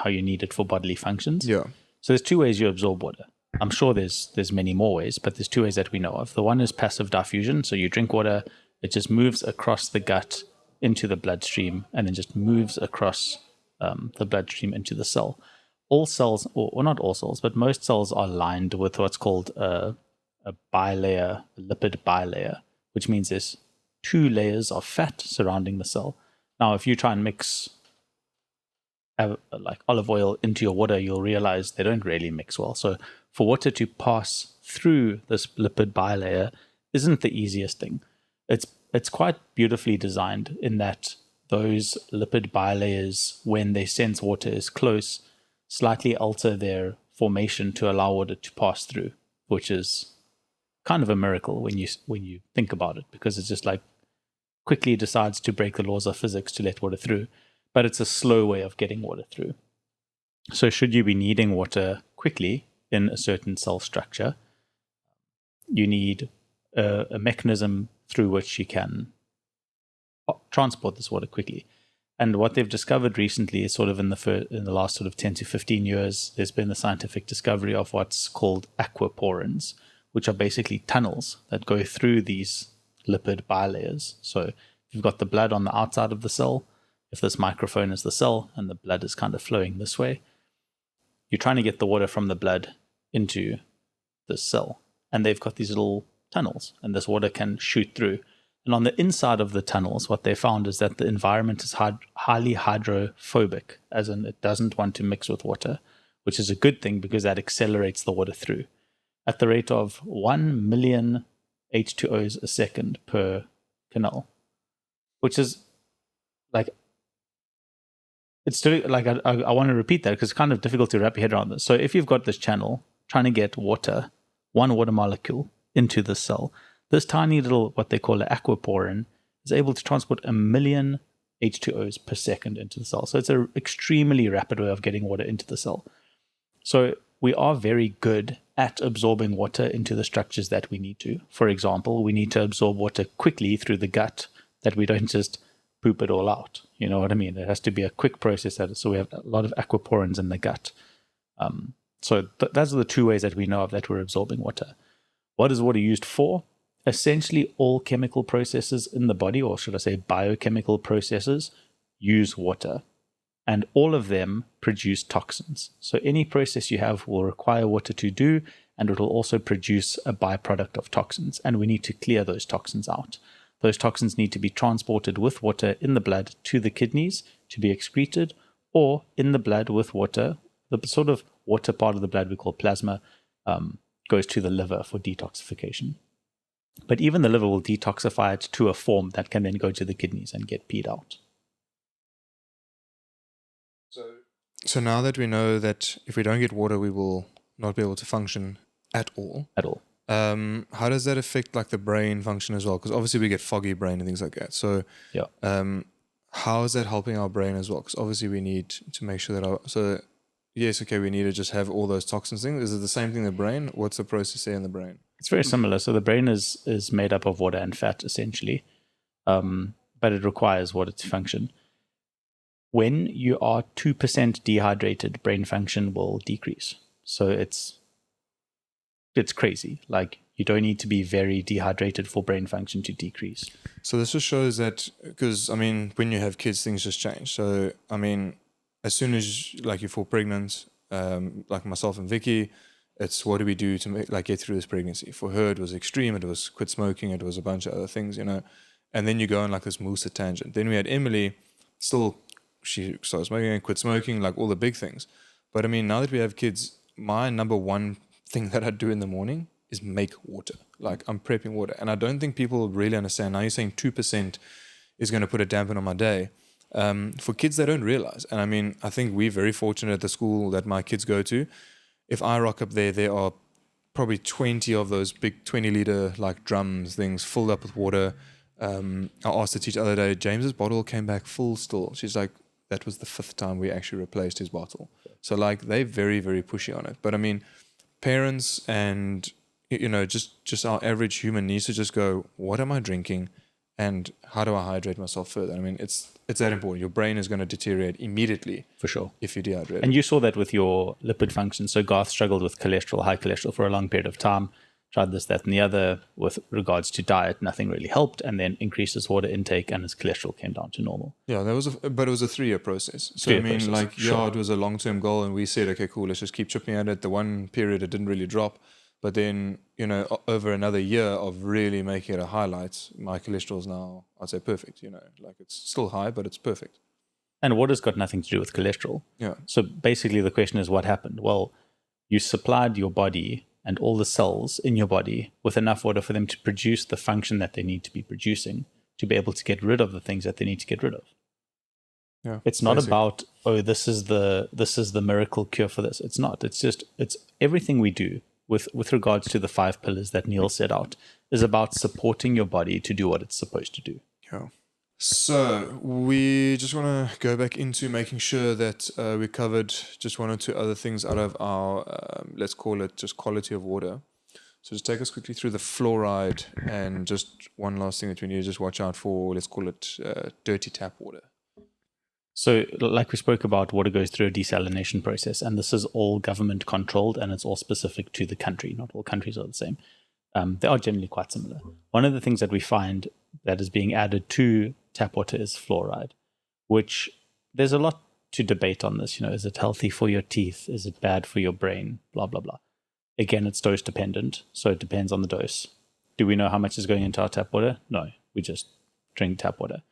you need it for bodily functions. Yeah. So there's two ways you absorb water. I'm sure there's many more ways, but there's two ways that we know of. The one is passive diffusion. So you drink water, it just moves across the gut into the bloodstream and then just moves across the bloodstream into the cell. All cells, or not all cells, but most cells are lined with what's called a bilayer, a lipid bilayer, which means there's 2 layers of fat surrounding the cell. Now, if you try and mix like olive oil into your water, you'll realize they don't really mix well. So for water to pass through this lipid bilayer isn't the easiest thing. It's quite beautifully designed in that those lipid bilayers, when they sense water is close, slightly alter their formation to allow water to pass through, which is kind of a miracle when you think about it, because it's just like quickly decides to break the laws of physics to let water through, but it's a slow way of getting water through. So should you be needing water quickly in a certain cell structure, you need a mechanism through which you can transport this water quickly. And what they've discovered recently is sort of in the last sort of 10 to 15 years, there's been the scientific discovery of what's called aquaporins, which are basically tunnels that go through these lipid bilayers. So if you've got the blood on the outside of the cell, if this microphone is the cell and the blood is kind of flowing this way, you're trying to get the water from the blood into the cell. And they've got these little tunnels, and this water can shoot through. And on the inside of the tunnels, what they found is that the environment is highly hydrophobic, as in it doesn't want to mix with water, which is a good thing because that accelerates the water through. At the rate of 1 million H2Os a second per canal, which is like, it's like, I want to repeat that because it's kind of difficult to wrap your head around this. So if you've got this channel trying to get water, one water molecule into the cell, this tiny little, what they call an aquaporin, is able to transport 1 million H2Os per second into the cell. So it's an extremely rapid way of getting water into the cell. So we are very good at absorbing water into the structures that we need to. For example, we need to absorb water quickly through the gut, that we don't just poop it all out. You know what I mean? It has to be a quick process. So we have a lot of aquaporins in the gut. So those are the two ways that we know of that we're absorbing water. What is water used for? Essentially, all chemical processes in the body, or should I say biochemical processes, use water. and all of them produce toxins. So any process you have will require water to do, and it will also produce a byproduct of toxins, and we need to clear those toxins out. Those toxins need to be transported with water in the blood to the kidneys to be excreted, or in the blood with water. The sort of water part of the blood we call plasma goes to the liver for detoxification. But even the liver will detoxify it to a form that can then go to the kidneys and get peed out. So now that we know that if we don't get water, we will not be able to function at all. At all. How does that affect like the brain function as well? Because obviously we get foggy brain and things like that. So Yeah. how is that helping our brain as well? Because obviously we need to make sure that yes, okay, we need to just have all those toxins things. Is it the same thing in the brain? What's the process there in the brain? It's very similar. So the brain is made up of water and fat essentially, but it requires water to function. When you are 2% dehydrated, brain function will decrease. So it's crazy. Like, you don't need to be very dehydrated for brain function to decrease. So this just shows that, because I mean, when you have kids, things just change. So I mean, as soon as like you fall pregnant, like myself and Vicky, it's what do we do to get through this pregnancy? For her, it was extreme. It was quit smoking. It was a bunch of other things, And then you go on like this Musa tangent. Then we had Emily, she started smoking and quit smoking, like all the big things. But I mean, now that we have kids, my number one thing that I do in the morning is make water. Like, I'm prepping water. And I don't think people really understand. Now you're saying 2% is going to put a dampen on my day. For kids, they don't realize. And I mean, I think we're very fortunate at the school that my kids go to. If I rock up there are probably 20 of those big 20-liter like drums things filled up with water. I asked the teacher the other day, James's bottle came back full still. She's like, that was the 5th time we actually replaced his bottle. So like, they're very, very pushy on it. But I mean, parents and just our average human needs to just go, what am I drinking and how do I hydrate myself further? I mean, it's that important. Your brain is going to deteriorate immediately For sure. if you dehydrate. And you saw that with your lipid function. So Garth struggled with high cholesterol for a long period of time, tried this, that, and the other. With regards to diet, nothing really helped, and then increased his water intake and his cholesterol came down to normal. Yeah, but it was a 3-year process. So I mean, it was a long-term goal, and we said, okay, cool, let's just keep chipping at it. The one period it didn't really drop, but then over another year of really making it a highlight, my cholesterol is now, I'd say, perfect. Like, it's still high, but it's perfect. And water's got nothing to do with cholesterol. Yeah. So basically, the question is, what happened? Well, you supplied your body and all the cells in your body with enough water for them to produce the function that they need to be producing, to be able to get rid of the things that they need to get rid of. Yeah, it's not about, this is the miracle cure for this. It's not. It's everything we do with regards to the 5 pillars that Neil set out is about supporting your body to do what it's supposed to do. Yeah. So we just want to go back into making sure that we covered just 1 or 2 other things out of our, let's call it just quality of water. So just take us quickly through the fluoride, and just one last thing that we need to just watch out for, let's call it dirty tap water. So like we spoke about, water goes through a desalination process, and this is all government controlled, and it's all specific to the country. Not all countries are the same. They are generally quite similar. One of the things that we find that is being added to tap water is fluoride, which there's a lot to debate on this. Is it healthy for your teeth? Is it bad for your brain? Blah, blah, blah. Again, it's dose dependent, so it depends on the dose. Do we know how much is going into our tap water? No, we just drink tap water.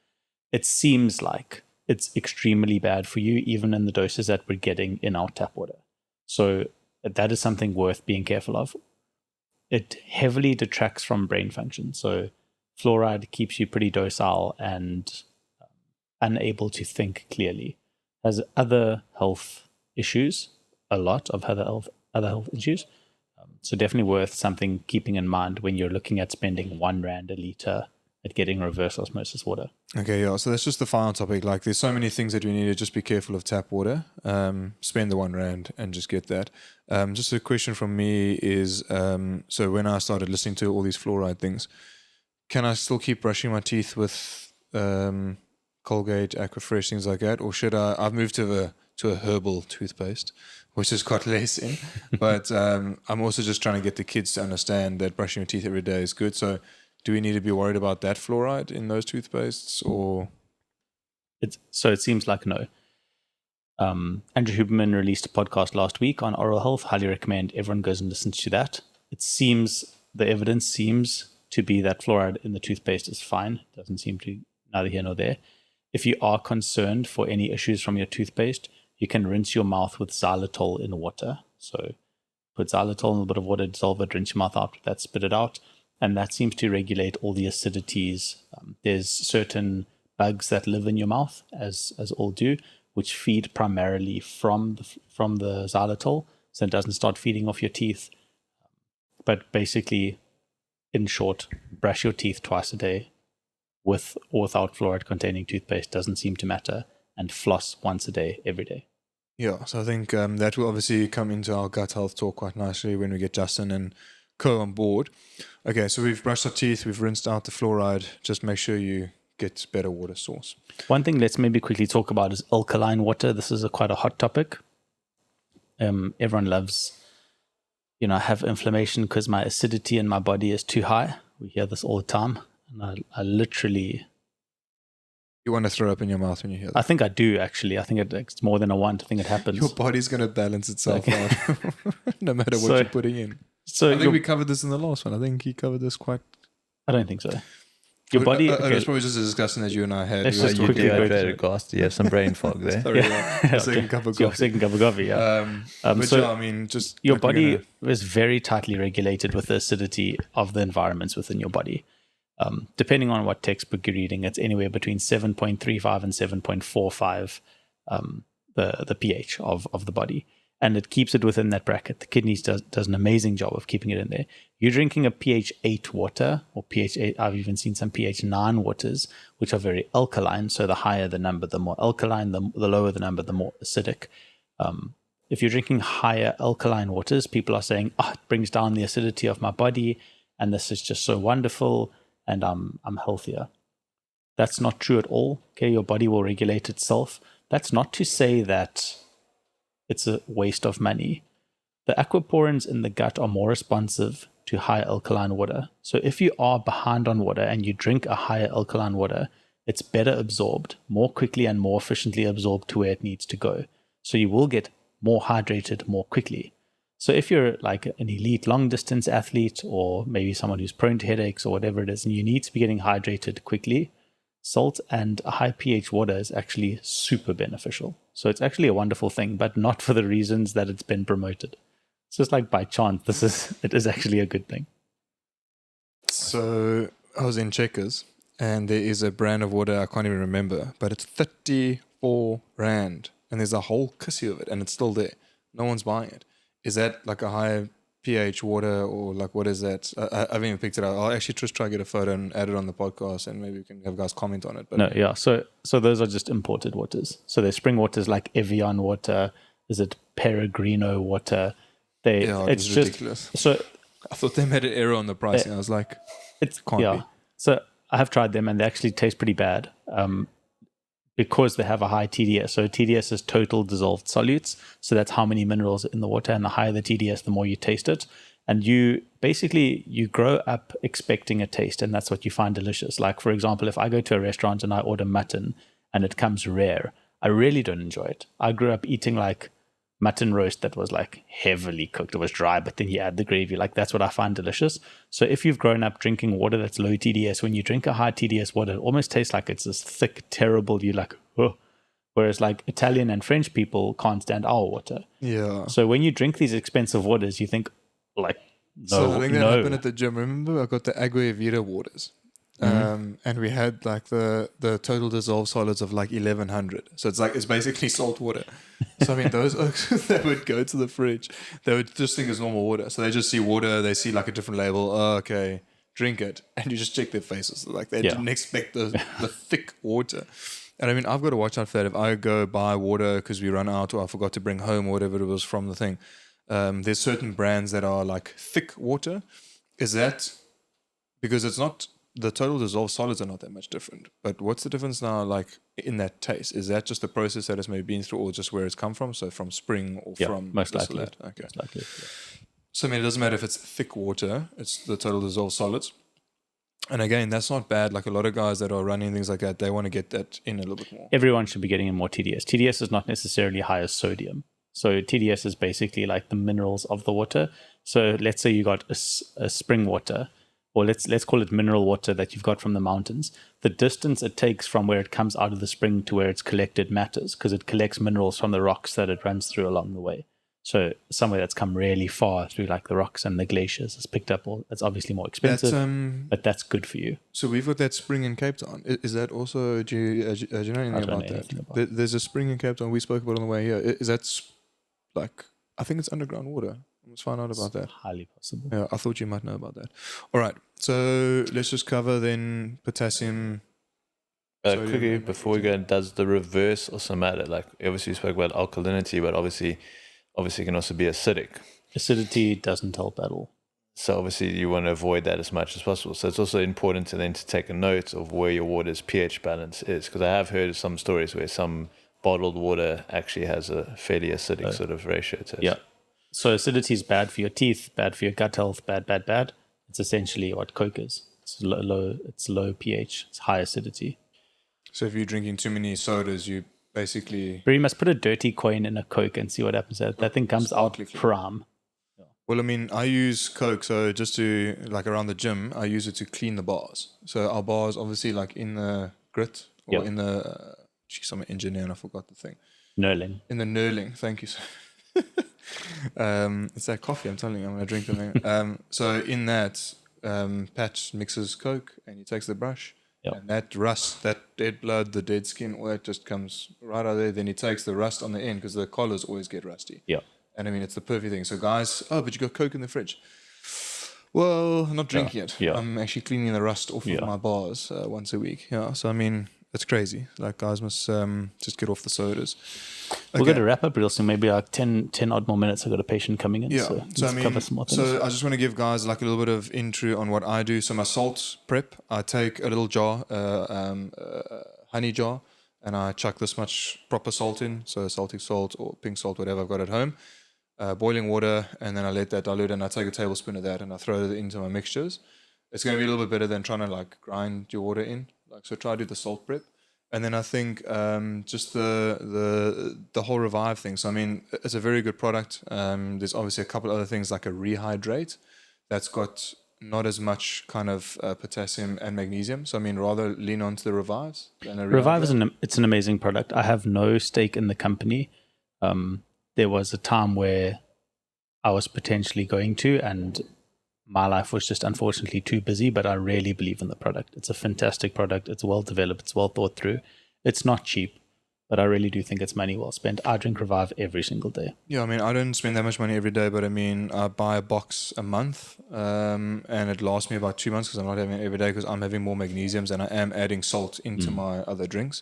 It seems like it's extremely bad for you, even in the doses that we're getting in our tap water. So that is something worth being careful of. It heavily detracts from brain function. So fluoride keeps you pretty docile and unable to think clearly. Has other health issues, a lot of other health issues. So definitely worth something keeping in mind when you're looking at spending 1 rand a litre at getting reverse osmosis water. Okay, yeah. So that's just the final topic. Like, there's so many things that we need to just be careful of tap water. Spend the 1 rand and just get that. Just a question from me is, so when I started listening to all these fluoride things, can I still keep brushing my teeth with Colgate, Aquafresh, things like that, or should I've moved to a herbal toothpaste, which has got less in, but I'm also just trying to get the kids to understand that brushing your teeth every day is good. So do we need to be worried about that fluoride in those toothpastes, or? So it seems like no. Andrew Huberman released a podcast last week on oral health. Highly recommend everyone goes and listens to that. The evidence seems to be that fluoride in the toothpaste is fine. Doesn't seem to neither here nor there. If you are concerned for any issues from your toothpaste, you can rinse your mouth with xylitol in water. So put xylitol in a bit of water, dissolve it, rinse your mouth out with that, spit it out. And that seems to regulate all the acidities. There's certain bugs that live in your mouth, as all do, which feed primarily from the xylitol, so it doesn't start feeding off your teeth. But basically, in short, brush your teeth twice a day with or without fluoride-containing toothpaste, doesn't seem to matter, and floss once a day, every day. Yeah, so I think that will obviously come into our gut health talk quite nicely when we get Justin and Co on board. Okay, so we've brushed our teeth, we've rinsed out the fluoride. Just make sure you get better water source. One thing let's maybe quickly talk about is alkaline water. This is quite a hot topic. Everyone loves, I have inflammation because my acidity in my body is too high. We hear this all the time. And I literally... You want to throw up in your mouth when you hear that? I think I do, actually. I think it's more than a want. I think it happens. Your body's going to balance itself out no matter what you're putting in. So I think we covered this in the last one. I think he covered this quite... I don't think so. Your body... Okay. It's probably just a discussion that you and I had. Let's just You quickly dehydrated, Gast. You have some brain fog there. Sorry, yeah. Second cup of coffee. Second cup of coffee, yeah. But so yeah, I mean, just... your body is very tightly regulated with the acidity of the environments within your body. Depending on what textbook you're reading, it's anywhere between 7.35 and 7.45 the pH of the body. And it keeps it within that bracket. The kidneys does an amazing job of keeping it in there. You're drinking a pH 8 water, or pH 8, I've even seen some pH 9 waters, which are very alkaline. So the higher the number, the more alkaline, the lower the number, the more acidic. If you're drinking higher alkaline waters, people are saying, it brings down the acidity of my body, and this is just so wonderful, and I'm healthier. That's not true at all. Okay, your body will regulate itself. That's not to say that it's a waste of money. The aquaporins in the gut are more responsive to high alkaline water. So if you are behind on water and you drink a higher alkaline water, it's better absorbed, more quickly and more efficiently absorbed to where it needs to go. So you will get more hydrated more quickly. So if you're like an elite long distance athlete, or maybe someone who's prone to headaches or whatever it is, and you need to be getting hydrated quickly, salt and a high pH water is actually super beneficial. So it's actually a wonderful thing, but not for the reasons that it's been promoted. It's just like by chance, it is actually a good thing. So I was in Checkers, and there is a brand of water I can't even remember, but it's 34 Rand, and there's a whole kissy of it, and it's still there. No one's buying it. Is that like a high pH water, or like what is that? I haven't even picked it out. I'll actually just try to get a photo and add it on the podcast, and maybe we can have guys comment on it. But no, yeah. So those are just imported waters. So there's spring waters like Evian water. Is it Peregrino water? It's just ridiculous. So I thought they made an error on the pricing. I was like, it can't be. So I have tried them, and they actually taste pretty bad. Because they have a high TDS. So TDS is total dissolved solutes. So that's how many minerals are in the water. And the higher the TDS, the more you taste it. And you grow up expecting a taste, and that's what you find delicious. Like, for example, if I go to a restaurant and I order mutton and it comes rare, I really don't enjoy it. I grew up eating like mutton roast that was like heavily cooked. It was dry, but then you add the gravy. Like, that's what I find delicious. So if you've grown up drinking water that's low TDS, when you drink a high TDS water, it almost tastes like it's this thick, terrible, you're like, oh. Whereas like Italian and French people can't stand our water. Yeah. So when you drink these expensive waters, you think like, no, so I think that happened at the gym. Remember, I got the Agua Vida waters. And we had like the total dissolved solids of like 1100. So it's basically salt water. So I mean, those oaks, they would go to the fridge, they would just think it's normal water. So they just see water, they see like a different label. Oh, okay, drink it, and you just check their faces. Like they didn't expect the thick water. And I mean, I've got to watch out for that. If I go buy water because we run out, or I forgot to bring home, or whatever it was from the thing, there's certain brands that are like thick water. Is that because it's not? The total dissolved solids are not that much different. But what's the difference now, like, in that taste? Is that just the process that it's maybe been through, or just where it's come from? So from spring or from most likely. That? Okay. Most likely, So I mean, it doesn't matter if it's thick water, it's the total dissolved solids. And again, that's not bad. Like a lot of guys that are running things like that, they want to get that in a little bit more. Everyone should be getting in more TDS. TDS is not necessarily higher sodium. So TDS is basically like the minerals of the water. So let's say you got a spring water, or let's call it mineral water that you've got from the mountains. The distance it takes from where it comes out of the spring to where it's collected matters, because it collects minerals from the rocks that it runs through along the way. So somewhere that's come really far through like the rocks and the glaciers has picked up all. It's obviously more expensive, but that's good for you. So we've got that spring in Cape Town. Is that also? Do you know anything about that? There's a spring in Cape Town we spoke about on the way here. Is that like? I think it's underground water. Let's find out about that. Highly possible. Yeah, I thought you might know about that. All right, so let's just cover then potassium. Quickly before we go, does the reverse also matter? Like obviously you spoke about alkalinity, but obviously it can also be acidic. Acidity doesn't help at all. So obviously you want to avoid that as much as possible. So it's also important to then to take a note of where your water's pH balance is, because I have heard of some stories where some bottled water actually has a fairly acidic sort of ratio to it. Yeah. So acidity is bad for your teeth, bad for your gut health, bad. It's essentially what Coke is. It's low pH. It's high acidity. So if you're drinking too many sodas, you basically... But you must put a dirty coin in a Coke and see what happens. That thing comes out prime. Well, I mean, I use Coke, so just to, like around the gym, I use it to clean the bars. So our bars, obviously, like in the grit or in the... Geez, I'm an engineer and I forgot the thing. Knurling. In the knurling, thank you, sir. It's that coffee, I'm telling you, I'm going to drink the thing. So in that, Pat mixes Coke and he takes the brush. Yep. And that rust, that dead blood, the dead skin, all that just comes right out of there. Then he takes the rust on the end because the collars always get rusty. Yeah. And I mean, it's the perfect thing. So guys, but you got Coke in the fridge. Well, I'm not drinking it. Yeah. I'm actually cleaning the rust off of my bars once a week. Yeah. So, I mean, it's crazy. Like, guys must just get off the sodas. Okay. We're going to wrap up real soon. Maybe like 10 odd more minutes. I've got a patient coming in. Yeah. So I mean, cover some more things. So I just want to give guys like a little bit of intro on what I do. So my salt prep, I take a little jar, honey jar, and I chuck this much proper salt in. So salty salt or pink salt, whatever I've got at home. Boiling water, and then I let that dilute, and I take a tablespoon of that and I throw it into my mixtures. It's going to be a little bit better than trying to like grind your water in. Like, so try to do the salt prep. And then I think just the whole Revive thing. So I mean, it's a very good product. There's obviously a couple other things like a Rehydrate that's got not as much kind of potassium and magnesium. So I mean, rather lean onto the Revives than a Revive is it's an amazing product. I have no stake in the company. There was a time where I was potentially going to, and my life was just unfortunately too busy, but I really believe in the product. It's a fantastic product. It's well developed. It's well thought through. It's not cheap, but I really do think it's money well spent. I drink Revive every single day. Yeah, I mean, I don't spend that much money every day, but I mean, I buy a box a month, and it lasts me about 2 months because I'm not having it every day because I'm having more magnesiums and I am adding salt into my other drinks.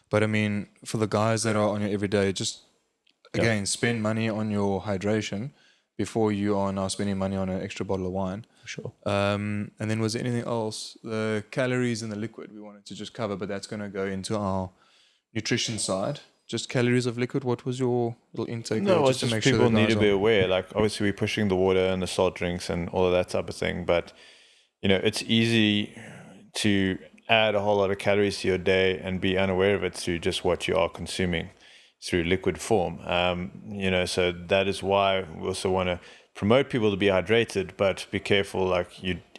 But I mean, for the guys that are on your everyday, just again, spend money on your hydration before you are now spending money on an extra bottle of wine. For sure. And then was there anything else? The calories in the liquid we wanted to just cover, but that's going to go into our nutrition side. Just calories of liquid. What was your little intake? No, it's just people need to be aware. Like, obviously, we're pushing the water and the salt drinks and all of that type of thing. But, you know, it's easy to add a whole lot of calories to your day and be unaware of it through just what you are consuming through liquid form. You know, so that is why we also want to promote people to be hydrated, but be careful. Like,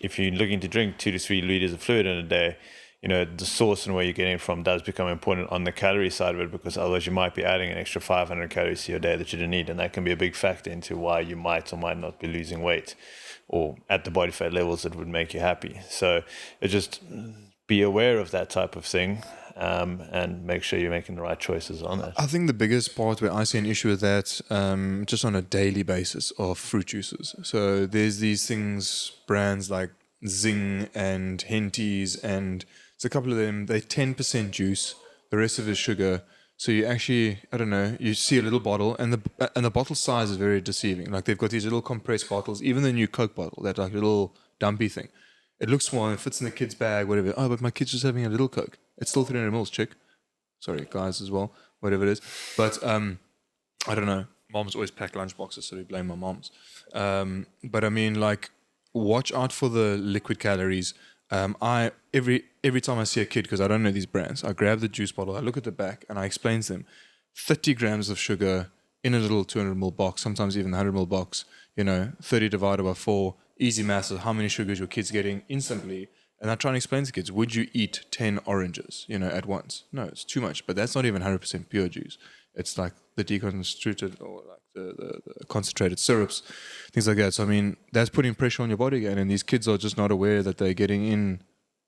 if you're looking to drink 2 to 3 liters of fluid in a day, you know, the source and where you're getting it from does become important on the calorie side of it, because otherwise you might be adding an extra 500 calories to your day that you didn't need, and that can be a big factor into why you might or might not be losing weight or at the body fat levels that would make you happy. So it just be aware of that type of thing. And make sure you're making the right choices on that. I think the biggest part where I see an issue with that, just on a daily basis, are fruit juices. So there's these things, brands like Zing and Henties, and there's a couple of them. They're 10% juice, the rest of it is sugar. So you actually, I don't know, you see a little bottle, and the bottle size is very deceiving. Like, they've got these little compressed bottles, even the new Coke bottle, that like little dumpy thing. It looks small, it fits in the kid's bag, whatever. Oh, but my kid's just having a little Coke. It's still 300 mils, chick. Sorry, guys, as well, whatever it is. But I don't know. Moms always pack lunch boxes, so we blame my moms. But I mean, like, watch out for the liquid calories. I every time I see a kid, because I don't know these brands, I grab the juice bottle, I look at the back, and I explain to them 30 grams of sugar in a little 200 ml box, sometimes even 100 ml box. 30 divided by 4, easy maths of how many sugars your kid's getting instantly. And I try and explain to kids, would you eat 10 oranges, at once? No, it's too much. But that's not even 100% pure juice. It's like the deconcentrated or like the concentrated syrups, things like that. So, I mean, that's putting pressure on your body again. And these kids are just not aware that they're getting in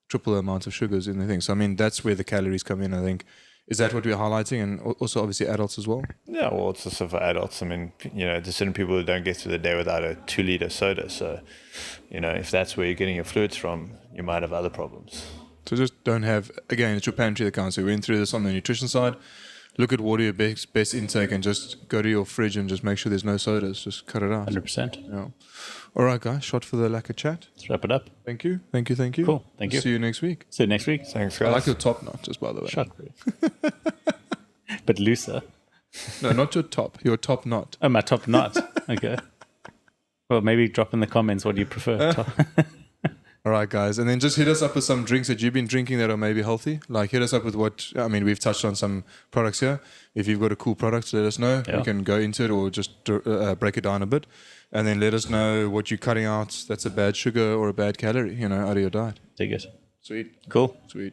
triple the amount of sugars in the thing. So, I mean, that's where the calories come in, I think. Is that what we're highlighting? And also, obviously, adults as well? Yeah, well, it's also for adults. I mean, there's certain people who don't get through the day without a 2-liter soda. So, if that's where you're getting your fluids from, you might have other problems. So just don't have, again, it's your pantry that counts. So we went through this on the nutrition side. Look at what are your best intake and just go to your fridge and just make sure there's no sodas. Just cut it out. 100%. Yeah. All right, guys. Shot for the lack of chat. Let's wrap it up. Thank you. Cool. Thank you. See you next week. See you next week. Thanks, I guys. like your top knot, just by the way. Shut but looser. No, not your top. Your top knot. Oh, my top knot. Okay. Well, maybe drop in the comments what do you prefer. Top. All right, guys. And then just hit us up with some drinks that you've been drinking that are maybe healthy. Like, hit us up with we've touched on some products here. If you've got a cool product, let us know. Yeah. We can go into it or just break it down a bit. And then let us know what you're cutting out that's a bad sugar or a bad calorie, out of your diet. Dig it. Sweet. Cool. Sweet.